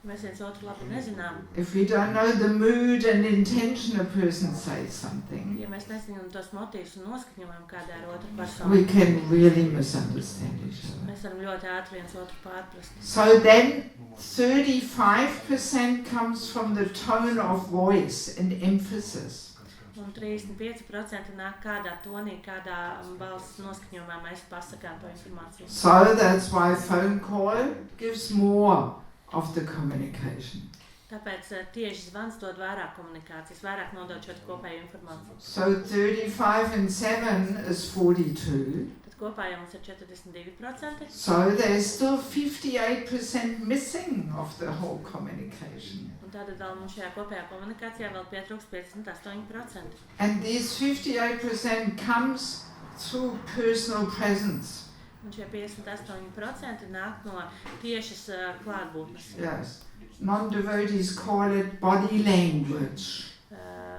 Mēs viens otru labi nezinām. if we don't know the mood and intention a person says something, Ja mēs nezinām tos motīvus un noskaņojumu kādai ar otru personu, we can really misunderstand each other. mēs varam ļoti ātri viens otru pārprast. So then 35% comes from the tone of voice and emphasis. Un 35% nāk kādā tonī, kādā balss noskaņojumā mēs pasakām to informāciju. So that's why phone call gives more of the communication. Tāpēc tieši zvans dod vairāk komunikācijas, vairāk nodod šo kopēju informāciju. So 35 and 7 is 42. Tad kopā jau mums ir 42%, So there's still 58% missing of the whole communication. un tātad vēl mums šajā kopējā komunikācijā vēl pietrūkst 58%. And these 58% comes through personal presence. Un šie 58% nāk no tiešas klātbūtnes. Yes. Non-devotees call it body language.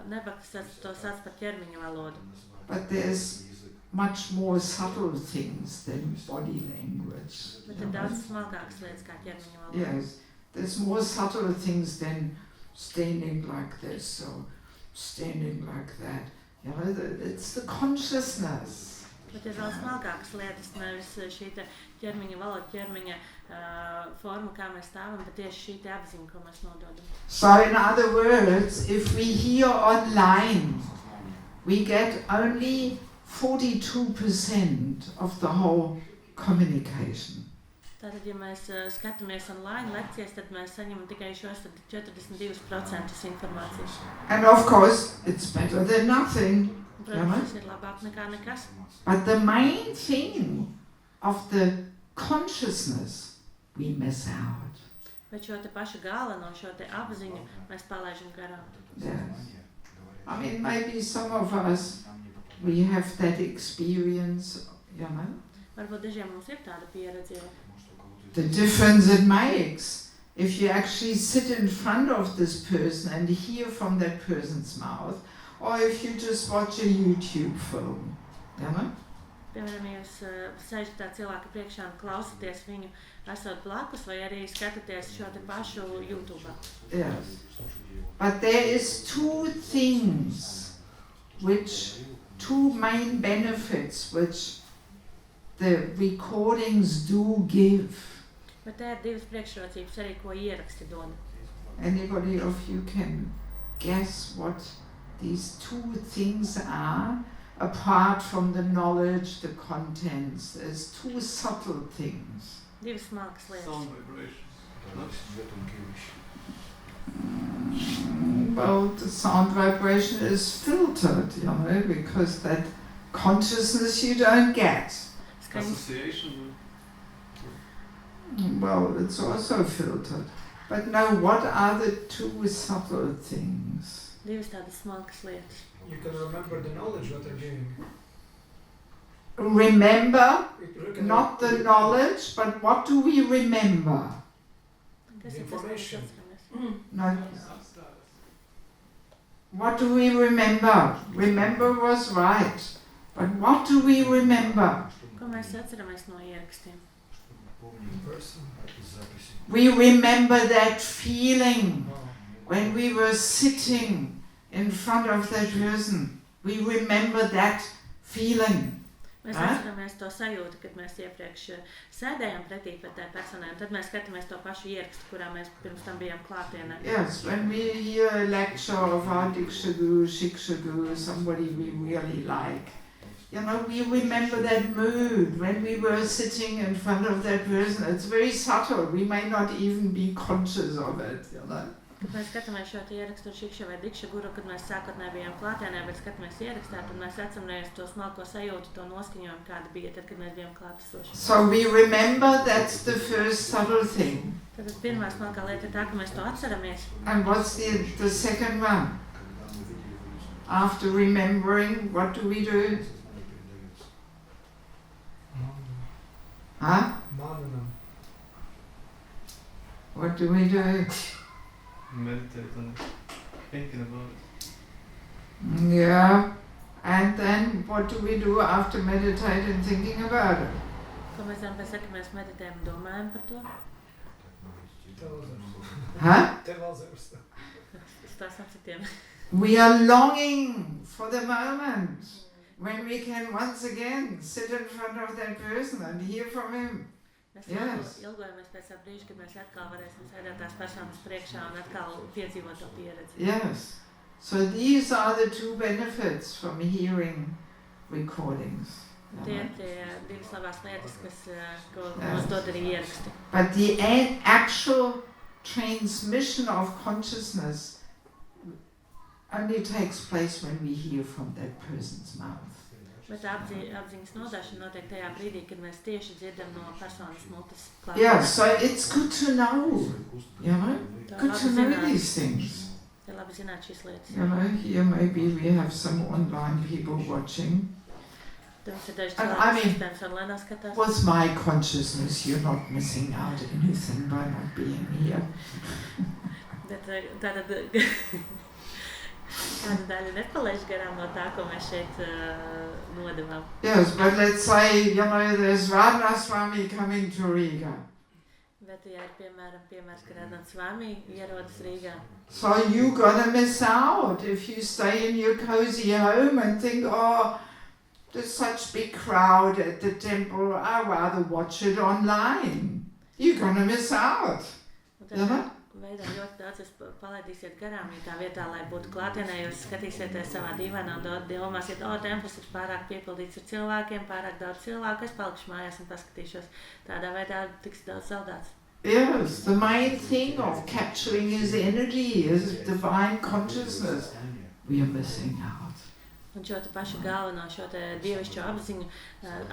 Nebaktas to sauc par ķermeņa valodu. But there's much more subtle things than body language. Bet ir daudz smalkākas lietas kā ķermeņa valoda. Yes. There's more subtle things than standing like this or standing like that. You know, it's the consciousness. Bet ir vēl smalkākas lietas, nevis šī te ķermeņa valoda, ķermeņa forma, kā mēs stāvam, bet tieši šī te apziņa, ko mēs nododam. So in other words, if we hear online, we get only 42% of the whole communication. Tātad, ja mēs skatāmies online lekcijas, tad mēs saņemam tikai šos 42% informācijas. And of course, it's better than nothing. Protams, tas ir labāk nekā nekas. But the main thing of the consciousness we miss out. Bet šo te pašu galveno, šo te apziņu mēs palaidām garām. Yes. I mean, maybe some of us, we have that experience, you know. Varbūt dažiem mums ir tāda pieredze jau. The difference it makes if you actually sit in front of this person and hear from that person's mouth, or if you just watch a YouTube film, you know? Piemēram, ja jūs sēžat tā cilvēka priekšā un klausaties viņu esot blakus, vai arī skatāties šo te pašu YouTube. Yes. But there is two main benefits which the recordings do give. Bet te ir divas priekšrocības arī, ko ieraksti dod. Anybody of you can guess what these two things are? Apart from the knowledge, the contents, there's two subtle things. Divas smalkas lietas. Sound vibration. Well, the sound vibration is filtered, you know, because that consciousness you don't get. Skaņas, Association. Well, it's also filtered. But now, what are the two subtle things? divas tādas smalkas lietas. You can remember the knowledge what they're giving. Remember, You can not the knowledge, but what do we remember? Kas ir tas, ko mēs Information. atceramies? No, what do we remember? Remember was right. But what do we remember? Ko mēs atceramies no ierakstiem? Person. We remember that feeling when we were sitting in front of that person. We remember that feeling. Mēs atceramies to sajūtu, kad mēs iepriekš sēdējām pretī pret tai personai, un tad mēs skatāmies to pašu ierakstu, kurā mēs pirms tam bijām klātienē. Yes, when we hear a lecture of our Diksha Guru, Shiksha Guru, somebody we really like, you know, we remember that mood when we were sitting in front of that person. It's very subtle. We may not even be conscious of it, you know. Kad mēs skatāmies šo ierakstu ar Šikša vai Dikša Guru, kad mēs sākotnēji bijām klātienē, bet skatāmies ierakstā, tad mēs atceramies to smalko sajūtu, to noskaņojumu, kāda bija tad, kad mēs bijām klātesoši. So we remember, that's the first subtle thing. Tad pirmā smalkā lieta ir tā, ka mēs to atceramies. And what's the second one? After remembering, what do we do? Huh? Mananam. What do we do? Meditate on it. Thinking about it. Yeah. And then what do we do after meditating and thinking about it? Ko mēs darām pēc tam, ka mēs meditējam un domājam par to? Tell others. Huh? Tell others. Stāstam citiem. We are longing for the moment when we can once again sit in front of that person and hear from him. Mēs Yes. ilgojamies pēc tā brīža, kad mēs atkal varēsim sēdēt tās personas priekšā un atkal piedzīvot to pieredzi. Yes. So these are the two benefits from hearing recordings. Tie ir tie divas labās lietas, ko mums dod arī ieraksti. But the actual transmission of consciousness only takes place when we hear from that person's mouth. Bet apziņas nodāšana notiek tajā brīdī, kad mēs tieši dzirdam no personas mutes Yeah, so it's good to know, you know, good to know zināt, these things. ir labi zināt šīs lietas. You know, here maybe we have some online people watching. Mums ir daži I cilvēki, mean, iespējams, online skatās. With my consciousness, you're not missing out anything by not being here. Bet tātad kāda daļa nepalaiž garām no tā, ko mēs šeit nodevām. Yes, but let's say, you know, there's Radha Swami coming to Riga. Bet, ja ir piemērs, ka Radha Swami ierodas Rīgā, So you're gonna miss out if you stay in your cozy home and think, oh, there's such big crowd at the temple, I'd rather watch it online. You're gonna miss out. un You know? tādā veidā ļoti daudz jūs palaidīsiet garām, ja tā vietā, lai būtu klātienē, jūs skatīsieties savā dīvainā un domāsiet, templis ir pārāk piepildīts ar cilvēkiem, pārāk daudz cilvēku, es palikšu mājās un paskatīšos. Tādā veidā tiks daudz zaudēts. Yes, the main thing of capturing his energy, his divine consciousness, we are missing out. Un šo te pašu galveno, šo te dievišķo apziņu,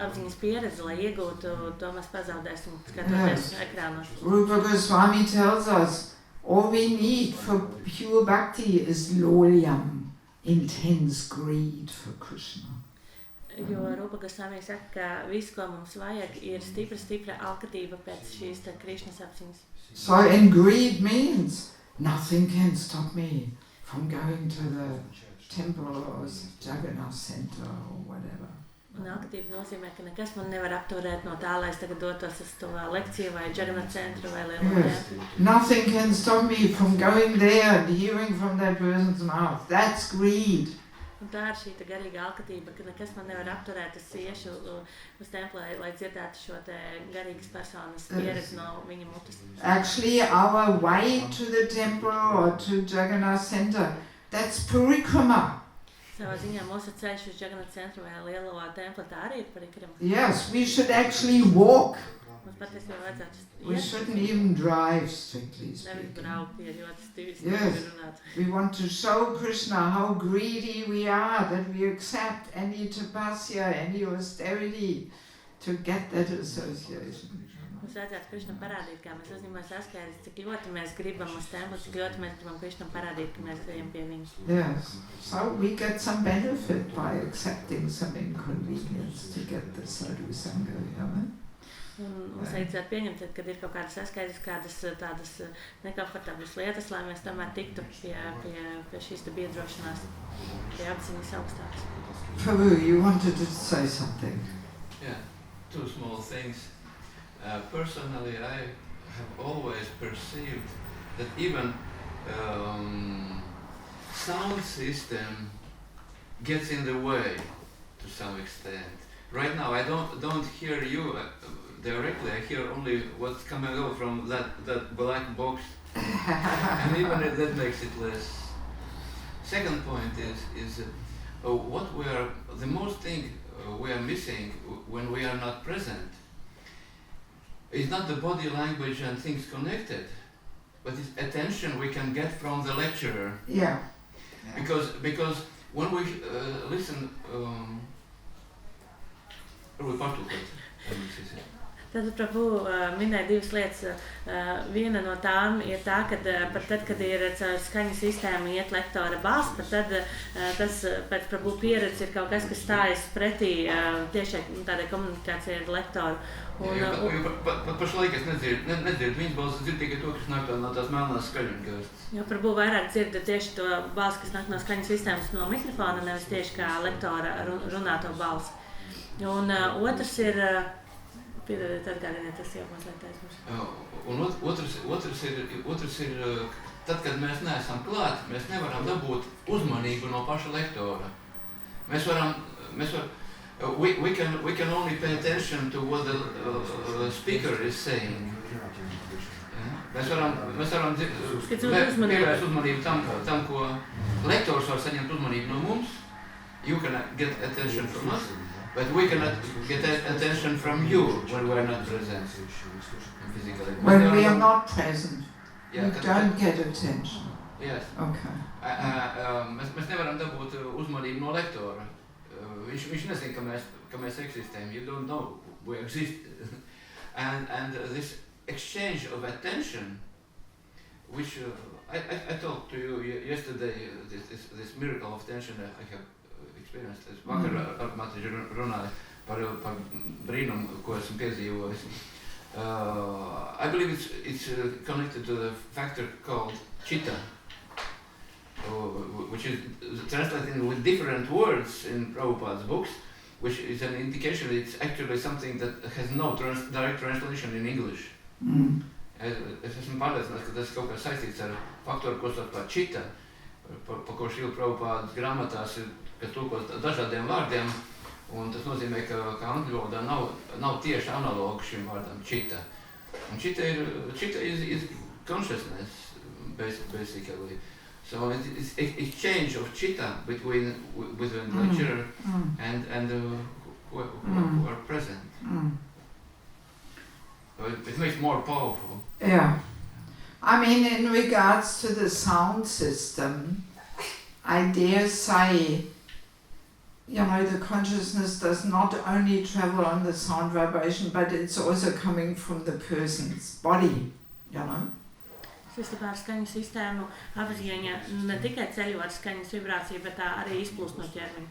apziņas pieredzi, lai iegūtu, to mēs pazaudēsim, skatoties ekrānos. Rupa Goswami tells us, all we need for pure bhakti is lolyam, intense greed for Krishna. Jo Rupa Goswami saka, ka viss, ko mums vajag, ir stipra alkatība pēc šīs te Krišnas apziņas. So, and greed means nothing can stop me from going to the temple or Jagannath center or whatever. Un alkatība nozīmē, ka nekas man nevar apturēt no tā, lai es tagad dotos uz to lekciju vai Jagannath centru vai lielo Yes. Nothing can stop me from going there and hearing from that person's mouth. That's greed. Un tā ir šī te garīga alkatība, ka nekas man nevar apturēt, es iešu uz templi, lai dzirdētu šo te garīgas personas pieredzi no viņa mutes. Actually, our way to the temple or to Jagannath center, that's parikrama. Savā ziņā mūsu ceļš uz Jagannath centru vai lielo templi, tā arī ir parikrama. Yes, we should actually walk. Mums patiesībā vajadzētu We shouldn't even drive, strictly nevis speaking. braukt, ja ļoti stīvis Yes. runāt. We want to show Krishna how greedy we are, that we accept any tapasya, any austerity to get that association. Mums vajadzētu Krišnam parādīt, kā mēs uzņemamies askēris, cik ļoti mēs gribam uz templi, cik ļoti mēs gribam Krišnam parādīt, ka mēs ejam pie viņa. Yes, so we get some benefit by accepting some inconvenience to get the sadhu sangha, you know? Un mums vajadzētu pieņemt, tad, kad ir kaut kādas saskaidrs, kādas tādas nekomfortablas lietas, lai mēs tomēr tiktu pie šīs te biedrošanās, pie apziņas augstākas. Prabhu, you wanted to say something. Yeah, two small things. Personally, I have always perceived that even sound system gets in the way to some extent. Right now, I don't hear you directly. I hear only what's coming out from that black box, and even that makes it less. Second point is what the most thing we are missing when we are not present is not the body language and things connected, but it's attention we can get from the lecturer. Yeah. Because when we listen, Tad Prabhu minēja divas lietas. Viena no tām ir tā, ka pat tad, kad ir caur skaņu sistēmu iet lektora balss, pat tad tas pēc Prabhu pieredzes ir kaut kas, kas stājas pretī tiešai tādai komunikācijai ar lektoru. Pašlaik es nedzirdu viņas balsi, dzirdu tikai to, kas nāk no tās melnās skaņas. Jo Prabhu vairāk dzirda tieši to balsi, kas nāk no skaņas sistēmas no mikrofona, nevis tieši kā lektora runāto balsi. Un otrs ir piedodiet, atgādiniet, tas jau mazliet aizmirst. Un otrs ir, tad, kad mēs neesam klāt, mēs nevaram dabūt uzmanību no paša lektora. We can only pay attention to what the speaker is saying. Mēs varam pievērst uzmanību tam, ko lektors var saņemt uzmanību no mums. You can get attention from us. But we cannot get attention from you when we are not present physically. When we are not present, yeah, we don't get attention. Yes. Okay. Mēs nevaram dabūt uzmanību no lektora. Viņš nezina, ka mēs eksistējam. You don't know we exist. and this exchange of attention, which I talked to you yesterday, this miracle of attention I have experienced. Es vakar ar Matiģi runāju par brīnumu, ko esmu piedzīvojis. I believe it's connected to the factor called chitta, which is translated with different words in Prabhupada's books, which is an indication it's actually something that has no direct translation in English. Es esmu pārliecināts, ka tas kaut kā saistīts ar faktoru, ko sauc par chitta, par ko Šrila Prabhupada grāmatās ir, kas tulkos dažādiem vārdiem, un tas nozīmē, ka angļu valodā nav tieši analogu šim vārdam chitta. Un chitta is consciousness, basically. So it's exchange of chitta between lecturer and who are present. So it makes more powerful. Yeah. I mean, in regards to the sound system, I dare say, the consciousness does not only travel on the sound vibration, but it's also coming from the person's body, Saistībā ar skaņu sistēmu apziņa ne tikai ceļo ar skaņas vibrāciju, bet tā arī izplūst no ķermeņa.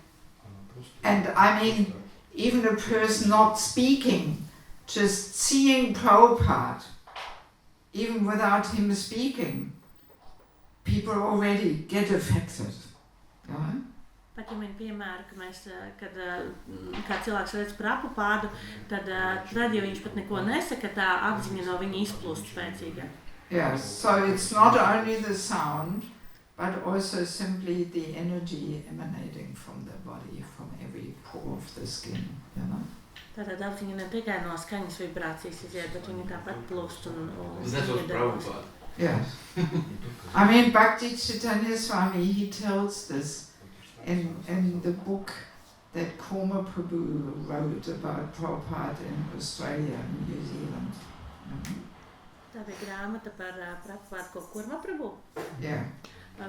And I mean, even a person not speaking, just seeing Prabhupada, even without him speaking, people already get affected. Pat ja piemēra, kad cilvēks redz Prabhupādu, tad ja viņš pat neko nesaka, tā apziņa no viņa izplūst spēcīgāk. Yes, so it's not only the sound, but also simply the energy emanating from the body, from every pore of the skin, Tātad apziņa ne tikai no skaņas vibrācijas iziet, bet viņa tāpat plūst un That was Prabhupada. Yes. I mean, Bhakti Chaitanya Swami, he tells this in the book that Koma Prabhu wrote about Prabhupada in Australia and New Zealand. Tā bija grāmata par Prabhupādu, ko Kurma Prabhu,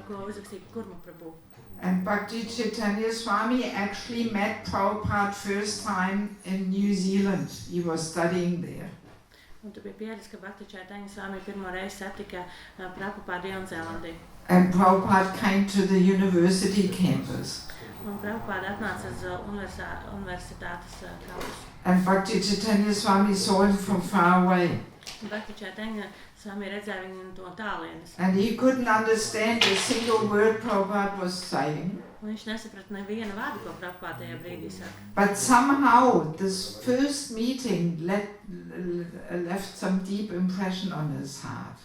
ko uzrakstīja Kurma Prabhu. And Bhakti Chaitanya Swami actually met Prabhupada first time in New Zealand. He was studying there. Un tu bija pieredze, ka Bhakti Chaitanya Swami pirmo reizi satika Prabhupādu Jaunzēlandī. And Prabhupada came to the university campus Un Prabhupāda atnāca uz universitātes kampusu. And Bhakti Chaitanya Swami saw him from far away. Bhakti Chaitanya Swami redzēja viņu no tālienes. And he couldn't understand a single word Prabhupada was saying. Un viņš nesaprata nevienu vārdu, ko Prabhupāda tajā brīdī saka. But somehow this first meeting left some deep impression on his heart.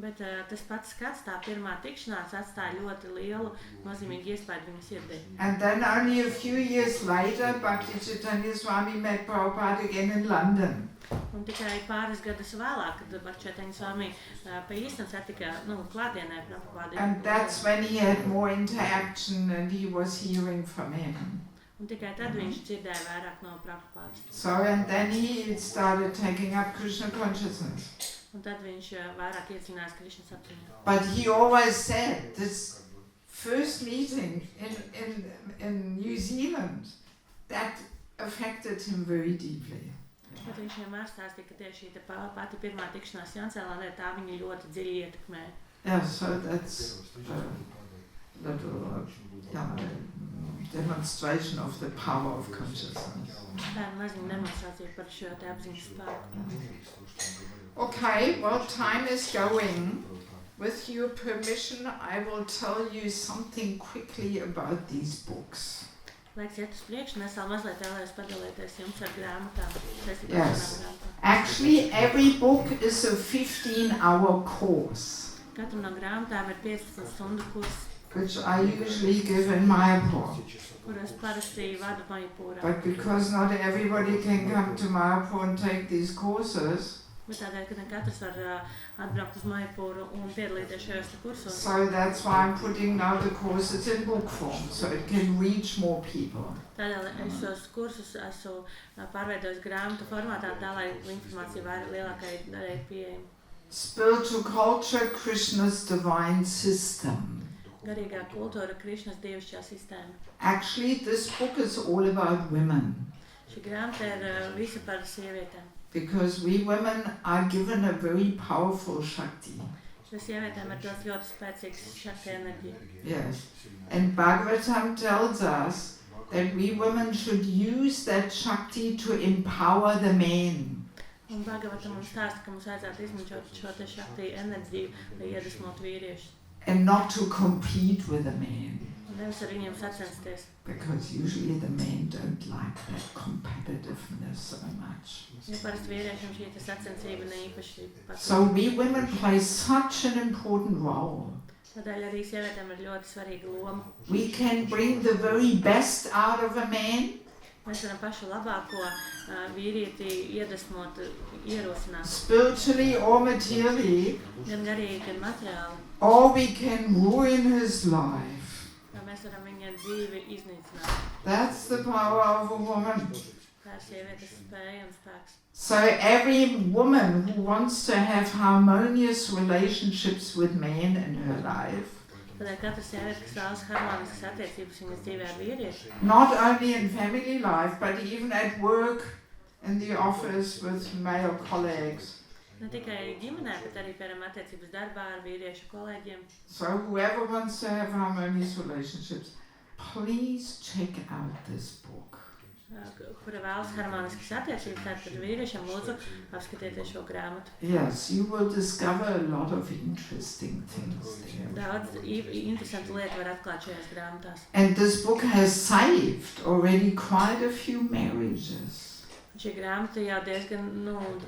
Bet tas pats skats, tā pirmā tikšanās atstāja ļoti lielu nozīmīgu iespēju viņa sirdī. And then only a few years later, Bhakti Chaitanya Swami met Prabhupada again in London. Un tikai pāris gadus vēlāk, kad Bhakti Chaitanya Swami pa īstam satika klātienē Prabhupādu. And that's when he had more interaction and he was hearing from him. Un tikai tad viņš dzirdēja vairāk no Prabhupādas. So and then he started taking up Krishna consciousness. Un tad viņš vairāk iecinājās Krišnas apziņā. But he always said this first meeting in New Zealand, that affected him very deeply. Bet viņš vienmēr stāstīja, ka tieši šī pati pirmā tikšanās Jaunzēlandē tā viņu ļoti dziļi ietekmēja. Yeah, so that's a little demonstration of the power of consciousness. Tā ir maziņa demonstrācija par šo te apziņas spēku. Okay, well, time is going. With your permission, I will tell you something quickly about these books. Laiks iet uz priekšu, un es vēl mazliet vēlējos padalīties jums ar grāmatām. Yes. Actually, every book is a 15-hour course, Katram no grāmatām ir 15 stundu kurs, which I usually give in Mayapur. kuras parasti vadu Majapūrā. But because not everybody can come to Mayapur and take these courses, Bet tādēļ, ka ne katrs var atbraukt uz Majapūru un piedalīties šajos te kursos. so that's why I'm putting now the courses in book form, so it can reach more people. Tādēļ es šos kursus esmu pārveidojis grāmatu formātā, tā lai informācija lielākai daļai pieejama. Spiritual culture, Krishna's divine system. Garīgā kultūra, Krišnas dievišķā sistēma. Actually, this book is all about women, Šī grāmata ir visa par sievietēm. because we women are given a very powerful Shakti. Šīs sievietēm ir dots ļoti spēcīgs šakti enerģija. Yes. And Bhagavatam tells us that we women should use that Shakti to empower the men. Un Bhagavatam mums stāsta, ka mums vajadzētu izmantot šo te šakti enerģiju, lai iedvesmotu vīriešus. And not to compete with the men, Un nevis ar viņiem sacensties, because usually the men don't like that competitiveness so much. jo parasti vīriešiem šī te sacensība ne īpaši So patīk. we women play such an important role. Tādēļ arī sievietēm ir ļoti svarīga loma. We can bring the very best out of a man, Mēs varam pašu labāko vīrieti iedvesmot, ierosināt, spiritually or materially, gan garīgi, gan materiāli. or we can ruin his life. Kā mēs varam viņa dzīvi iznīcināt. That's the power of a woman. Tā ir sievietes spēja un spēks. So every woman who wants to have harmonious relationships with men in her life, Tādēļ katra sieviete, kas vēlas harmoniskas attiecības viņas dzīvē ar vīriešu, not only in family life, but even at work, in the office with male colleagues. ne tikai ģimenē, bet arī, piemēram, attiecības darbā ar vīriešu kolēģiem. So whoever wants to have harmonious relationships, please check out this book. Kura vēlas harmoniskas attiecības, tad vīriešiem lūdzu apskatieties šo grāmatu. Yes, you will discover a lot of interesting things there. Daudz interesantu lietu var atklāt šajās grāmatās. And this book has saved already quite a few marriages. Šī grāmata jau diezgan,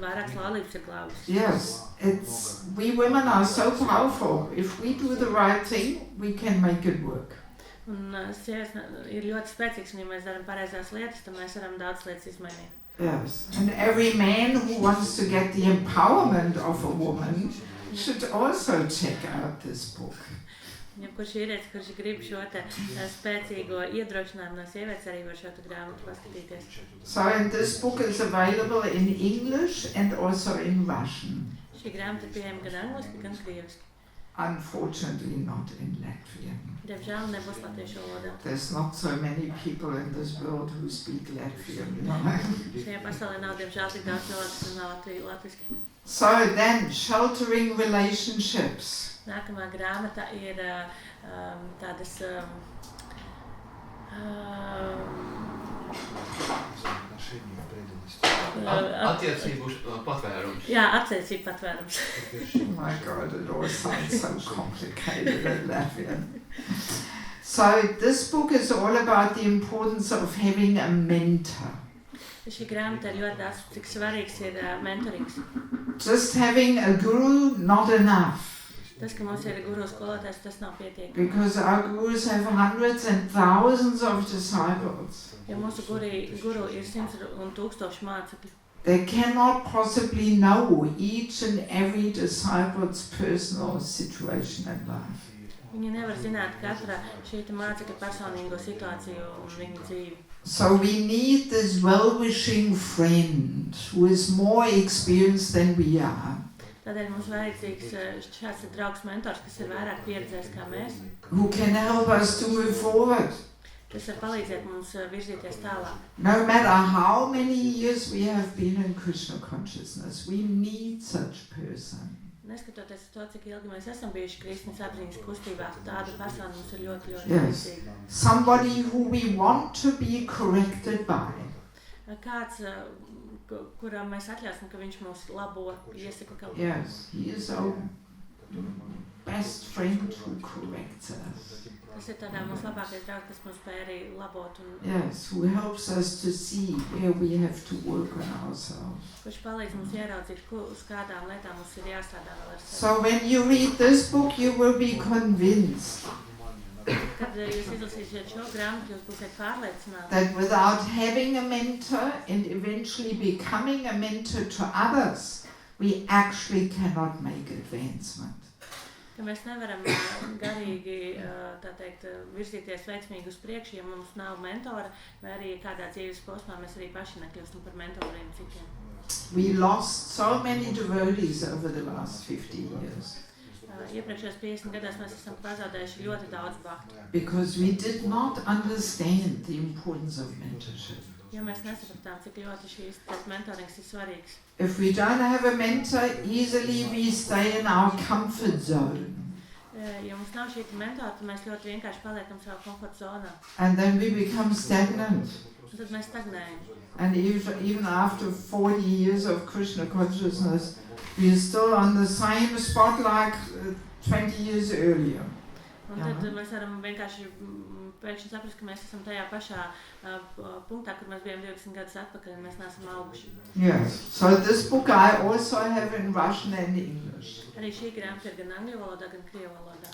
vairākas laulības ir glābus. Yes, we women are so powerful. If we do the right thing, we can make it work. Un sievietes ir ļoti spēcīgas, un ja mēs darām pareizās lietas, tad mēs varam daudz lietas izmainīt. Yes, and every man who wants to get the empowerment of a woman should also check out this book. Jebkurš vīrietis, kurš grib šo te spēcīgo iedrošinājumu no sievietes, arī var šo te grāmatu paskatīties. So, and this book is available in English and also in Russian. Šī grāmata ir pieejama gan angliski, gan krieviski. Unfortunately, not in Latvian. Diemžēl nebūs latviešu valodā. There's not so many people in this world who speak Latvian. Šajā pasaulē nav, diemžēl, tik daudz cilvēku, kas runā latviski. So then, sheltering relationships. Nākamā grāmata ir tādas Attiecību patvērums. Jā, attiecību patvērums. Oh my God, it all sounds so complicated in Latvian. So this book is all about the importance of having a mentor. Šī grāmata ir ļoti daudz, cik svarīgs ir mentorings. Just having a guru, not enough. Tas, ka mums ir guru skolotājs, tas nav pietiekami. Because our gurus have hundreds and thousands of disciples. Jo mūsu guru ir 100 un 1000 mācekļi. They cannot possibly know each and every disciple's personal situation in life. Viņi nevar zināt katra šī mācekļa personīgo situāciju un viņu dzīvi. So we need this well-wishing friend who is more experienced than we are. Tādēļ mums vajadzīgs šāds draugs mentors, kas ir vairāk pieredzējis kā mēs. Who can help us to move forward. Tas var palīdzēt mums virzīties tālāk. No matter how many years we have been in Krishna consciousness, we need such a person. Neskatoties uz to, cik ilgi mēs esam bijuši Krishnas apziņas kustībā, tāda persona mums ir ļoti, ļoti Yes. vajadzīga. Somebody who we want to be corrected by. Kāds, kuram mēs atļausim, ka viņš mūs labo, iesaka kaut ko. Yes, he is our best friend who corrects us. Tas ir tādā mūsu labākais draugs, kas mums spēj arī labot un Yes, who helps us to see where we have to work on ourselves. kurš palīdz mums ieraudzīt, uz kādām lietām mums ir jāstrādā vēl ar sevi. So when you read this book, you will be convinced Kad jūs izlasīsiet šo grāmatu, jūs būsiet pārliecināti, that without having a mentor and eventually becoming a mentor to others, we actually cannot make advancement. ka mēs nevaram garīgi, tā teikt, virzīties veiksmīgi uz priekšu, ja mums nav mentora, vai arī kādā dzīves posmā mēs arī paši nekļūstam par mentoriem citiem. We lost so many devotees over the last 50 years Iepriekšējos 50 gados mēs esam pazaudējuši ļoti daudz bhaktu, because we did not understand the importance of mentorship. jo mēs nesapratām, cik ļoti šīs mentorings ir svarīgs. If we don't have a mentor, easily we stay in our comfort zone. Ja mums nav šī mentora, tad mēs ļoti vienkārši paliekam savā komforta zonā. And then we become stagnant. Un tad mēs stagnējam. And even after 40 years of Krishna consciousness, we are still on the same spot like 20 years earlier. Un tad mēs varam vienkārši pēkšņi saprast, ka mēs esam tajā pašā punktā, kur mēs bijām 20 gadus atpakaļ, un mēs neesam auguši. Yes. So this book I also have in Russian and English. Arī šī grāmata ir gan angļu valodā, gan krievu valodā.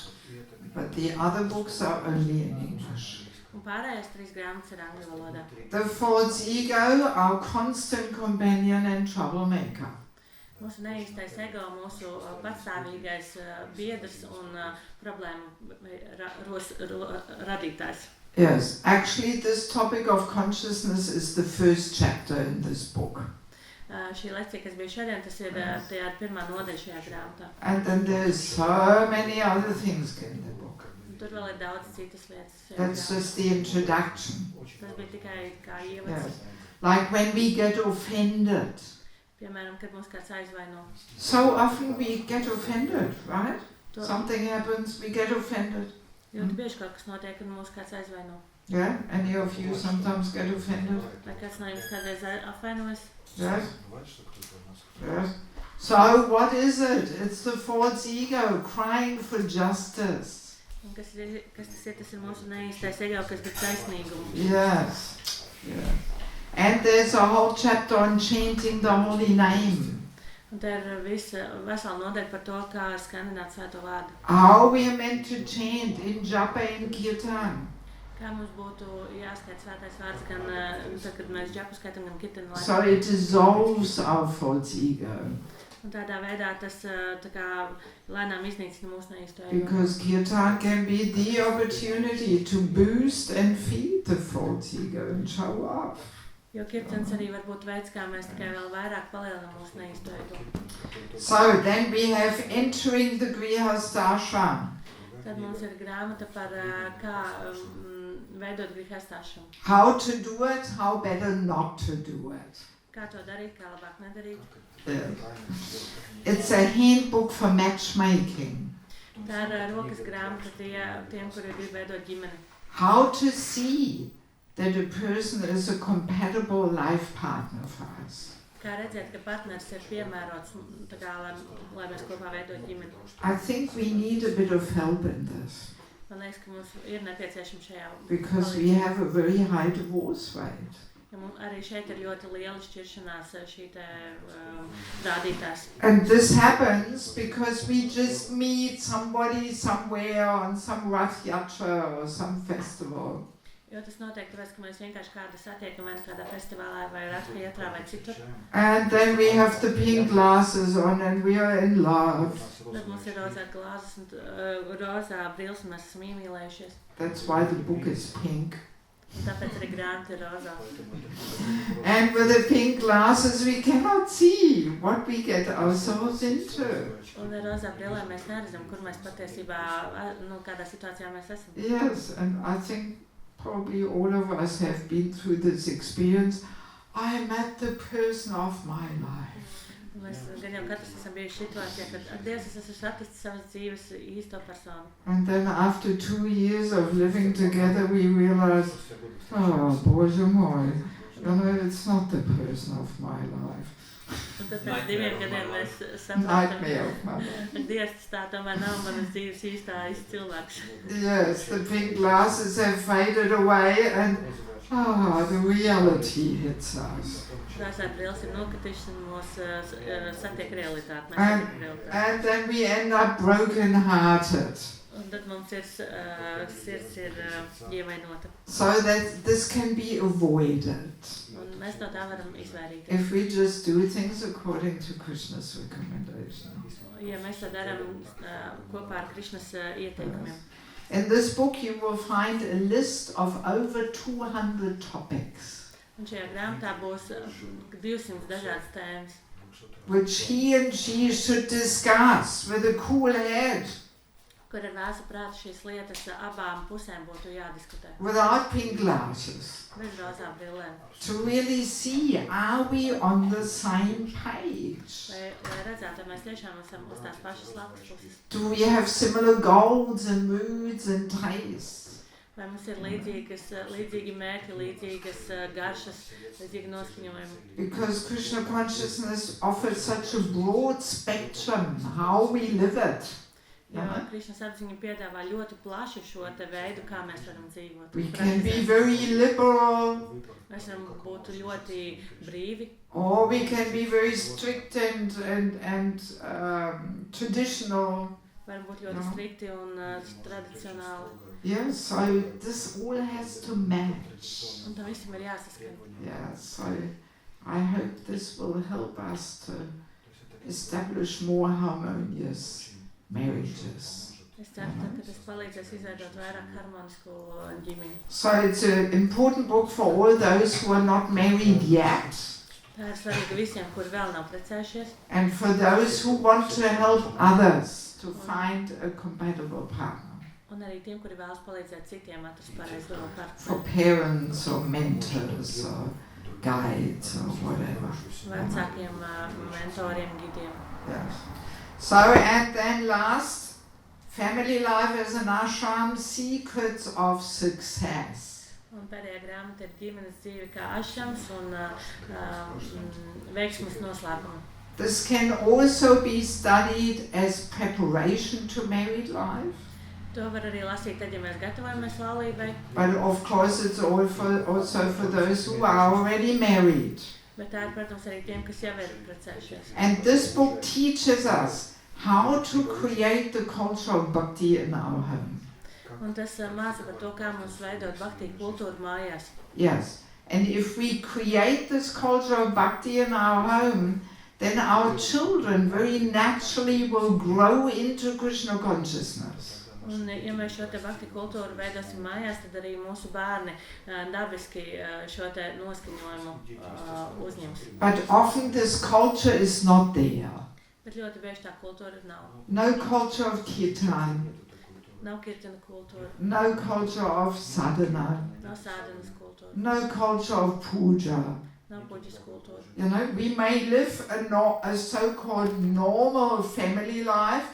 But the other books are only in English. Un pārējās 3 grāmatas ir angļu valodā. The false ego, our constant companion and troublemaker. Mūsu neīstais ego, mūsu patstāvīgais biedrs un problēmu radītājs. Yes, actually this topic of consciousness is the first chapter in this book. Šī lekcija, kas bija šodien, tas ir tajā pirmā nodaļa šajā grāmatā. And then there's so many other things in the book. Tur vēl ir daudz citas lietas. That's just the introduction. Tas bija tikai kā ievads. Yes. Like when we get offended. Piemēram, kad mums kāds aizvaino. So often we get offended, right? To Something happens, we get offended. ļoti bieži kaut kas notiek, un mūs kāds aizvaino. Yeah? Any of you sometimes get offended? Vai kāds no jums kādreiz apvainojas? Yes? Yes. So what is it? It's the false ego crying for justice. Un kas tas ir? Tas ir mūsu neīstais ego, kas grib taisnīgumu. Yes. Yeah. And there's a whole chapter on chanting the holy name. Un te ir visa vesela nodaļa par to, kā skandināt svēto vārdu. How we are meant to chant in japa and kirtan. Kā mums būtu jāskait svētais vārds gan tad, kad mēs džapu skaitam, gan kirtanu laiku. So it dissolves our false ego. Un tādā veidā tas tā kā lēnām iznīcina mūsu neīsto ego. Because kirtan can be the opportunity to boost and feed the false ego and show off. Jo kirtans arī var būt veids, kā mēs tikai vēl vairāk palielinām mūsu neīsto ego. So then we have entering the grihastha ashram. Tad mums ir grāmata par kā veidot grihastāšanu. How to do it, how better not to do it. Kā to darīt, kā labāk nedarīt. It's a handbook for matchmaking. Tā ir rokas grāmata tiem, kuri grib veidot ģimeni. how to see that a person is a compatible life partner for us. Kā redzēt, ka partners ir piemērots, tā kā, lai mēs kopā veidot ģimeni. I think we need a bit of help in this Man liekas, ka mums ir nepieciešama šajā because we have a very high divorce rate. Ja arī šeit ir ļoti liela šķiršanās šī te rādītājs. And this happens because we just meet somebody somewhere on some Rath Yatra or some festival. Jo tas notiek tāpēc, ka mēs vienkārši kādu satiekam vai kādā festivālā vai Rath Yatrā vai citur. And then we have the pink glasses on and we are in love. Tad mums ir rozā glāzes un rozā brīls un mēs esam iemīlējušies. That's why the book is pink. Un tāpēc arī grāmata ir rozā. And with the pink glasses we cannot see what we get ourselves into. Un ar rozā brillēm mēs neredzam, kur mēs patiesībā, kādā situācijā mēs esam. Yes, and I think probably all of us have been through this experience. I met the person of my life. Mēs gan jau katrs esam bijuši situācijā, kad ar Dievs es esmu saticis savas dzīves īsto personu. And then after 2 years of living together we realized, oh, Bože moj, it's not the person of my life. Un tad pēc 2 gadiem mēs saprotam, Nightmare of my life. ka Dievs tā tomēr nav manas dzīves īstais cilvēks. Yes, the pink glasses have faded away and the reality hits us. Tās brilles ir nokritījušas un mūs satiek realitāte. And then we end up broken-hearted. Un tad mums ir sirds ir ievainota. So that this can be avoided Un mēs no tā varam izvairīties. if we just do things according to Krishna's recommendation. Ja mēs to darām kopā ar Krišnas ieteikumiem. In this book you will find a list of over 200 topics Un šajā grāmatā būs 200 dažādas tēmas, which he and she should discuss with a cool head, kur ar vēsu prātu šīs lietas abām pusēm būtu jādiskutē. without pink glasses, Bez rozām brillēm. to really see, are we on the same page? Lai redzētu, mēs tiešām esam uz tās pašas lapas puses. Do we have similar goals and moods and tastes? Vai mums ir līdzīgi mērķi, līdzīgas garšas, līdzīgi noskaņojumi. Because Krishna consciousness offers such a broad spectrum how we live it. Jo Krišnas apziņa piedāvā ļoti plašu šo te veidu, kā mēs varam dzīvot. We can be very liberal, Mēs varam būt ļoti brīvi, or we can be very strict and traditional. varam būt ļoti strikti un tradicionāli. Yes, so this all has to match. Un tam visam ir jāsaskan. Yes, so I hope this will help us to establish more harmonious marriages. Es ceru, ka tas palīdzēs izveidot vairāk harmonisku ģimeni. So it's an important book for all those who are not married yet, Tā ir svarīga visiem, kuri vēl nav precējušies, and for those who want to help others to find a compatible partner, un arī tiem, kuri vēlas palīdzēt citiem atrast pareizo for partneri. parents or mentors or guides or whatever. Vecākiem mentoriem, gidiem. Yes. So, and then last, family life as an ashram, secrets of success. Un pēdējā grāmata ir ģimenes dzīve kā ašams un veiksmes noslēpumi. This can also be studied as preparation to married life, To var arī lasīt tad, ja mēs gatavojamies laulībai, but of course it's also for those who are already married. bet tā ir, protams, arī tiem, kas jau ir precējušies. And this book teaches us how to create the culture of bhakti in our home. Un tas māca par to, kā mums veidot bhakti kultūru mājās. Yes, and if we create this culture of bhakti in our home, then our children very naturally will grow into Krishna consciousness. Un, ja mēs šo te bhakti kultūru veidosim mājās, tad arī mūsu bērni dabiski šo te noskaņojumu uzņems. But often this culture is not there. Bet ļoti bieži tā kultūra nav. No culture of kirtan, Nav kirtana kultūra, no culture of sadhana, nav sādanas kultūra, no culture of puja. nav puģis kultūra. You know, we may live a so-called normal family life,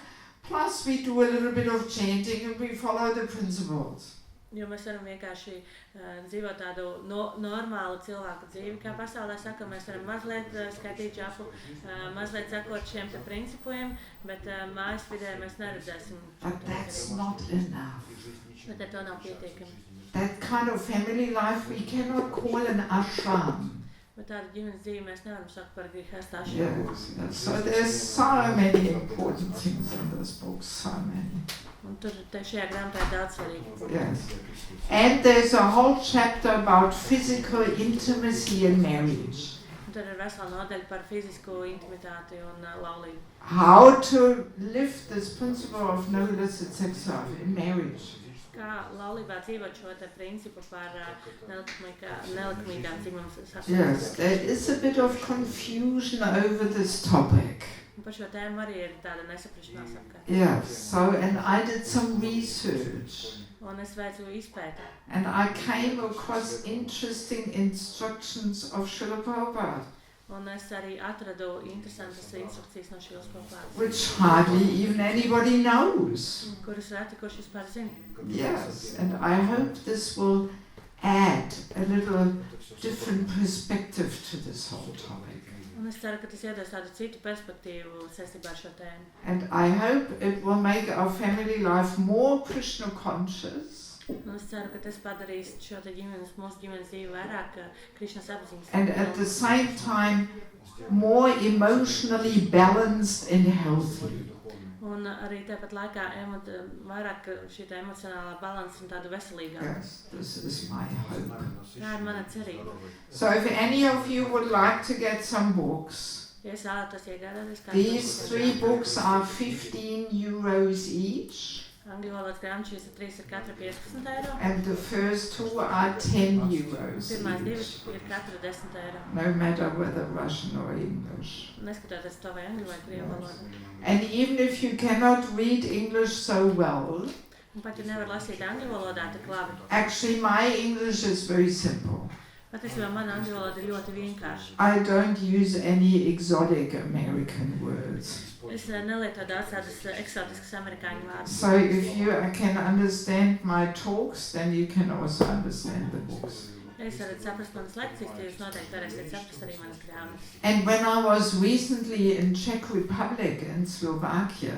plus we do a little bit of chanting and we follow the principles. Jo mēs varam vienkārši dzīvot tādu normālu cilvēku dzīvi, kā pasaulē saka, mēs varam mazliet skaitīt žapu, mazliet sakot šiem te principiem, bet mājas vidē mēs neredzēsim. But that's not enough. Bet ar to nav pietiekami. That kind of family life we cannot call an ashram. Bet tādu ģimenes dzīvi mēs nevaram saukt par grihastāšanu. Yes. So there's so many important things in this book, so many. Un tur šajā grāmatā ir daudz svarīgi. Yes. And there's a whole chapter about physical intimacy in marriage. Un tur ir vesela nodaļa par fizisko intimitāti un laulību. How to live this principle of no illicit sex life in marriage. Kā laulībā dzīvot šo te principu par nelikumīgām dzimuma Yes, sasniegšanas. there is a bit of confusion over this topic. Un par šo tēmu arī ir tāda nesaprašanās apkārt. Yes, so, and I did some research. Un es veicu izpēti. And I came across interesting instructions of Srila Prabhupada, Un es arī atradu interesantas instrukcijas no šīs kopās, which hardly even anybody knows. kuras reti kurš vispār zina. Yes, and I hope this will add a little different perspective to this whole topic. Un es ceru, ka tas iedos tādu citu perspektīvu saistībā ar šo tēmu. And I hope it will make our family life more Krishna conscious. Un es ceru, ka tas padarīs šo te mūsu ģimenes dzīvi vairāk Krišnas apziņas. And at the same time, more emotionally balanced and healthy. Un arī tāpat laikā vairāk šī tā emocionālā balansa un tāda veselīgā. Yes, this is my hope. Tā ir mana cerība. So if any of you would like to get some books, Ja es vēlētos iegādāties these 3 books are 15 euros each, angļu valodas grāmatas, šīs 3 ir katra 15 eiro. and the first 2 are 10 euros Pirmās 2 each, ir katra 10 eiro. no matter whether Russian or English. Neskatoties to vai angļu vai krievu valodu. And even if you cannot read English so well, Un pat ja nevar lasīt angļu valodā tik labi, actually my English is very simple. patiesībā mana angļu valoda ir ļoti vienkārša. I don't use any exotic American words. Es nelietoju daudz tādas eksotiskas amerikāņu vārdus. So if you can understand my talks, then you can also understand the books. Ja jūs varat saprast manas lekcijas, tad jūs noteikti varēsiet saprast arī manas grāmatas. And when I was recently in Czech Republic and Slovakia,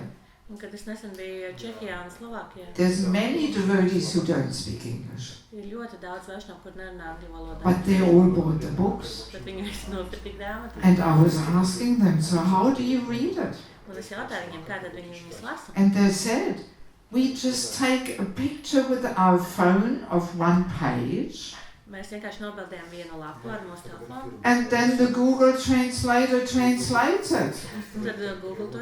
Un kad es nesen biju Čehijā un Slovākijā, there's many devotees who don't speak English, ir ļoti daudz vaišnavu, kur nerunā angļu valodā. but they all bought the books. Bet viņi visi nopirka grāmatas. And I was asking them, so how do you read it? Un es jautāju viņiem, kā tad viņi viņus lasa. And they said, we just take a picture with our phone of one page, Mēs vienkārši nobildējām vienu lapu ar mūsu telefonu, and then the Google translator translates it, un tad Google to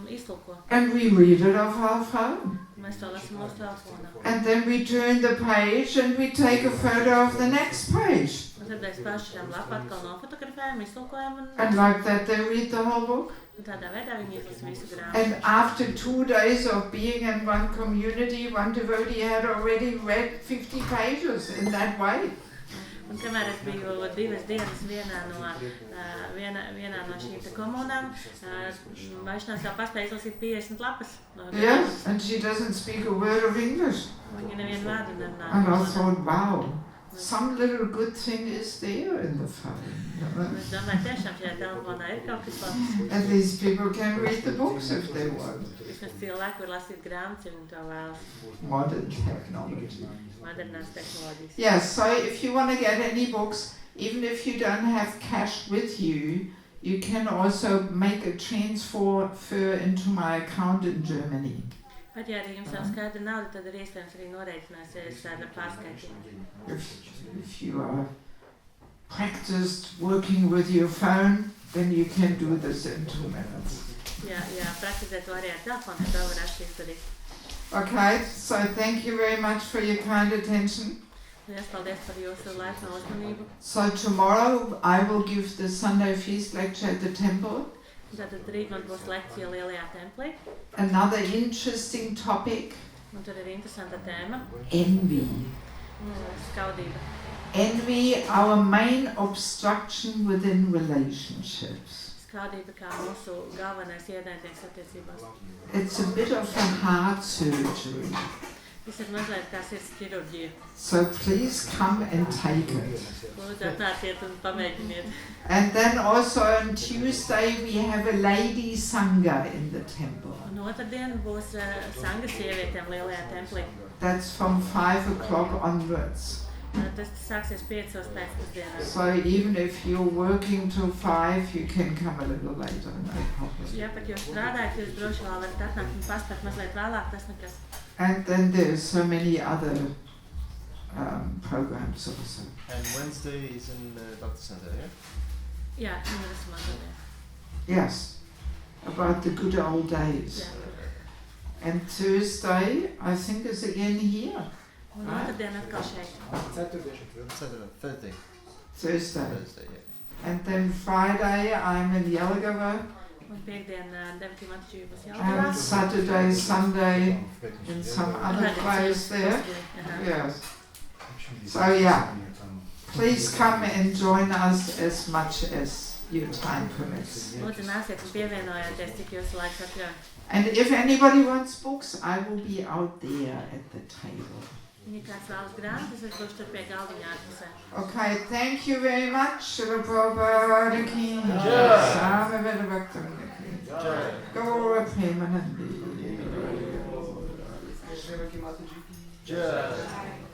iztulko. and we read it off our phone. Mēs to lasām mūsu telefonā. And then we turn the page and we take a photo of the next page. Un tad mēs pašām lapu atkal nofotografējam, iztulkojam And like that they read the whole book. un tādā veidā viņi izlasa visu grāmatu. And after 2 days of being in one community, one devotee had already read 50 pages in that way. Un kamēr es biju 2 dienas vienā no šīm te komunām, vaišnās jau paspēja izlasīt 50 lapas. No Yes, and she doesn't speak a word of English. Viņa nevienu vārdu nerunā. And I thought, wow, some little good thing is there in the phone. Un es domāju, tiešām šajā telefonā ir kaut kas labs. And these people can read the books if they want. Vismaz cilvēki var lasīt grāmatas, ja viņi to vēlas. Modern technology. Modernās tehnoloģijas. Yes, so if you want to get any books, even if you don't have cash with you, you can also make a transfer into my account in Germany. Pat ja arī jums nav skaidra nauda, tad ir iespējams arī norēķināsies ar pārskaitījumu. If you are practiced working with your phone, then you can do this in 2 minutes. Ja praktizē to arī ar telefonu, tad to varēšu izdarīt. Okay, so thank you very much for your kind attention. Lielas paldies par jūsu laipno uzmanību. So tomorrow I will give the Sunday feast lecture at the temple. Tātad rīt man būs lekcija lielajā templī. Another interesting topic, Un tur ir interesanta tēma. envy. Skaudība. Envy, our main obstruction within relationships. Skaudība kā mūsu galvenais ienaidnieks attiecībās. It's a bit of a heart surgery. Tas ir mazliet kā sirds ķirurģija. So please come and take it. Lūdzu, atnāciet un pamēģiniet. And then also on Tuesday we have a lady sangha in the temple. Un otrdien būs sanga sievietēm lielajā templī. That's from 5 o'clock onwards. Tas sāksies 5 pēcpusdienā. So even if you're working till 5, you can come a little later, no problem. Ja pat jūs strādājat, jūs droši vēl varat atnākt un paspēt mazliet vēlāk, tas nekas. And then there's so many other programs also. And Wednesday is in Bhakti Center, yeah? Jā, un esmu atbildē. Yes, about the good old days. Jā. And Thursday, I think, is again here. Un otrdien atkal šeit. Thursday. Thursday. Yeah. And then Friday, I'm in Jelgava. Un piekdien Devati Matačī būs And Jelgavā. Saturday, Sunday, in some other place there. Aha. Yes. So yeah, please come and join us as much as your time permits. Lūdzu, nāciet un pievienojieties, cik jūsu laiks atļauj. And if anybody wants books, I will be out there at the table. Ja kāds vēlas grāmatas, es būšu tur pie galdiņa ārpusē. Okay, thank you very much. Srila Prabhupada ki jai. Swami Vedabhaktivinoda ki jai. Gaura Premanandi. Jai.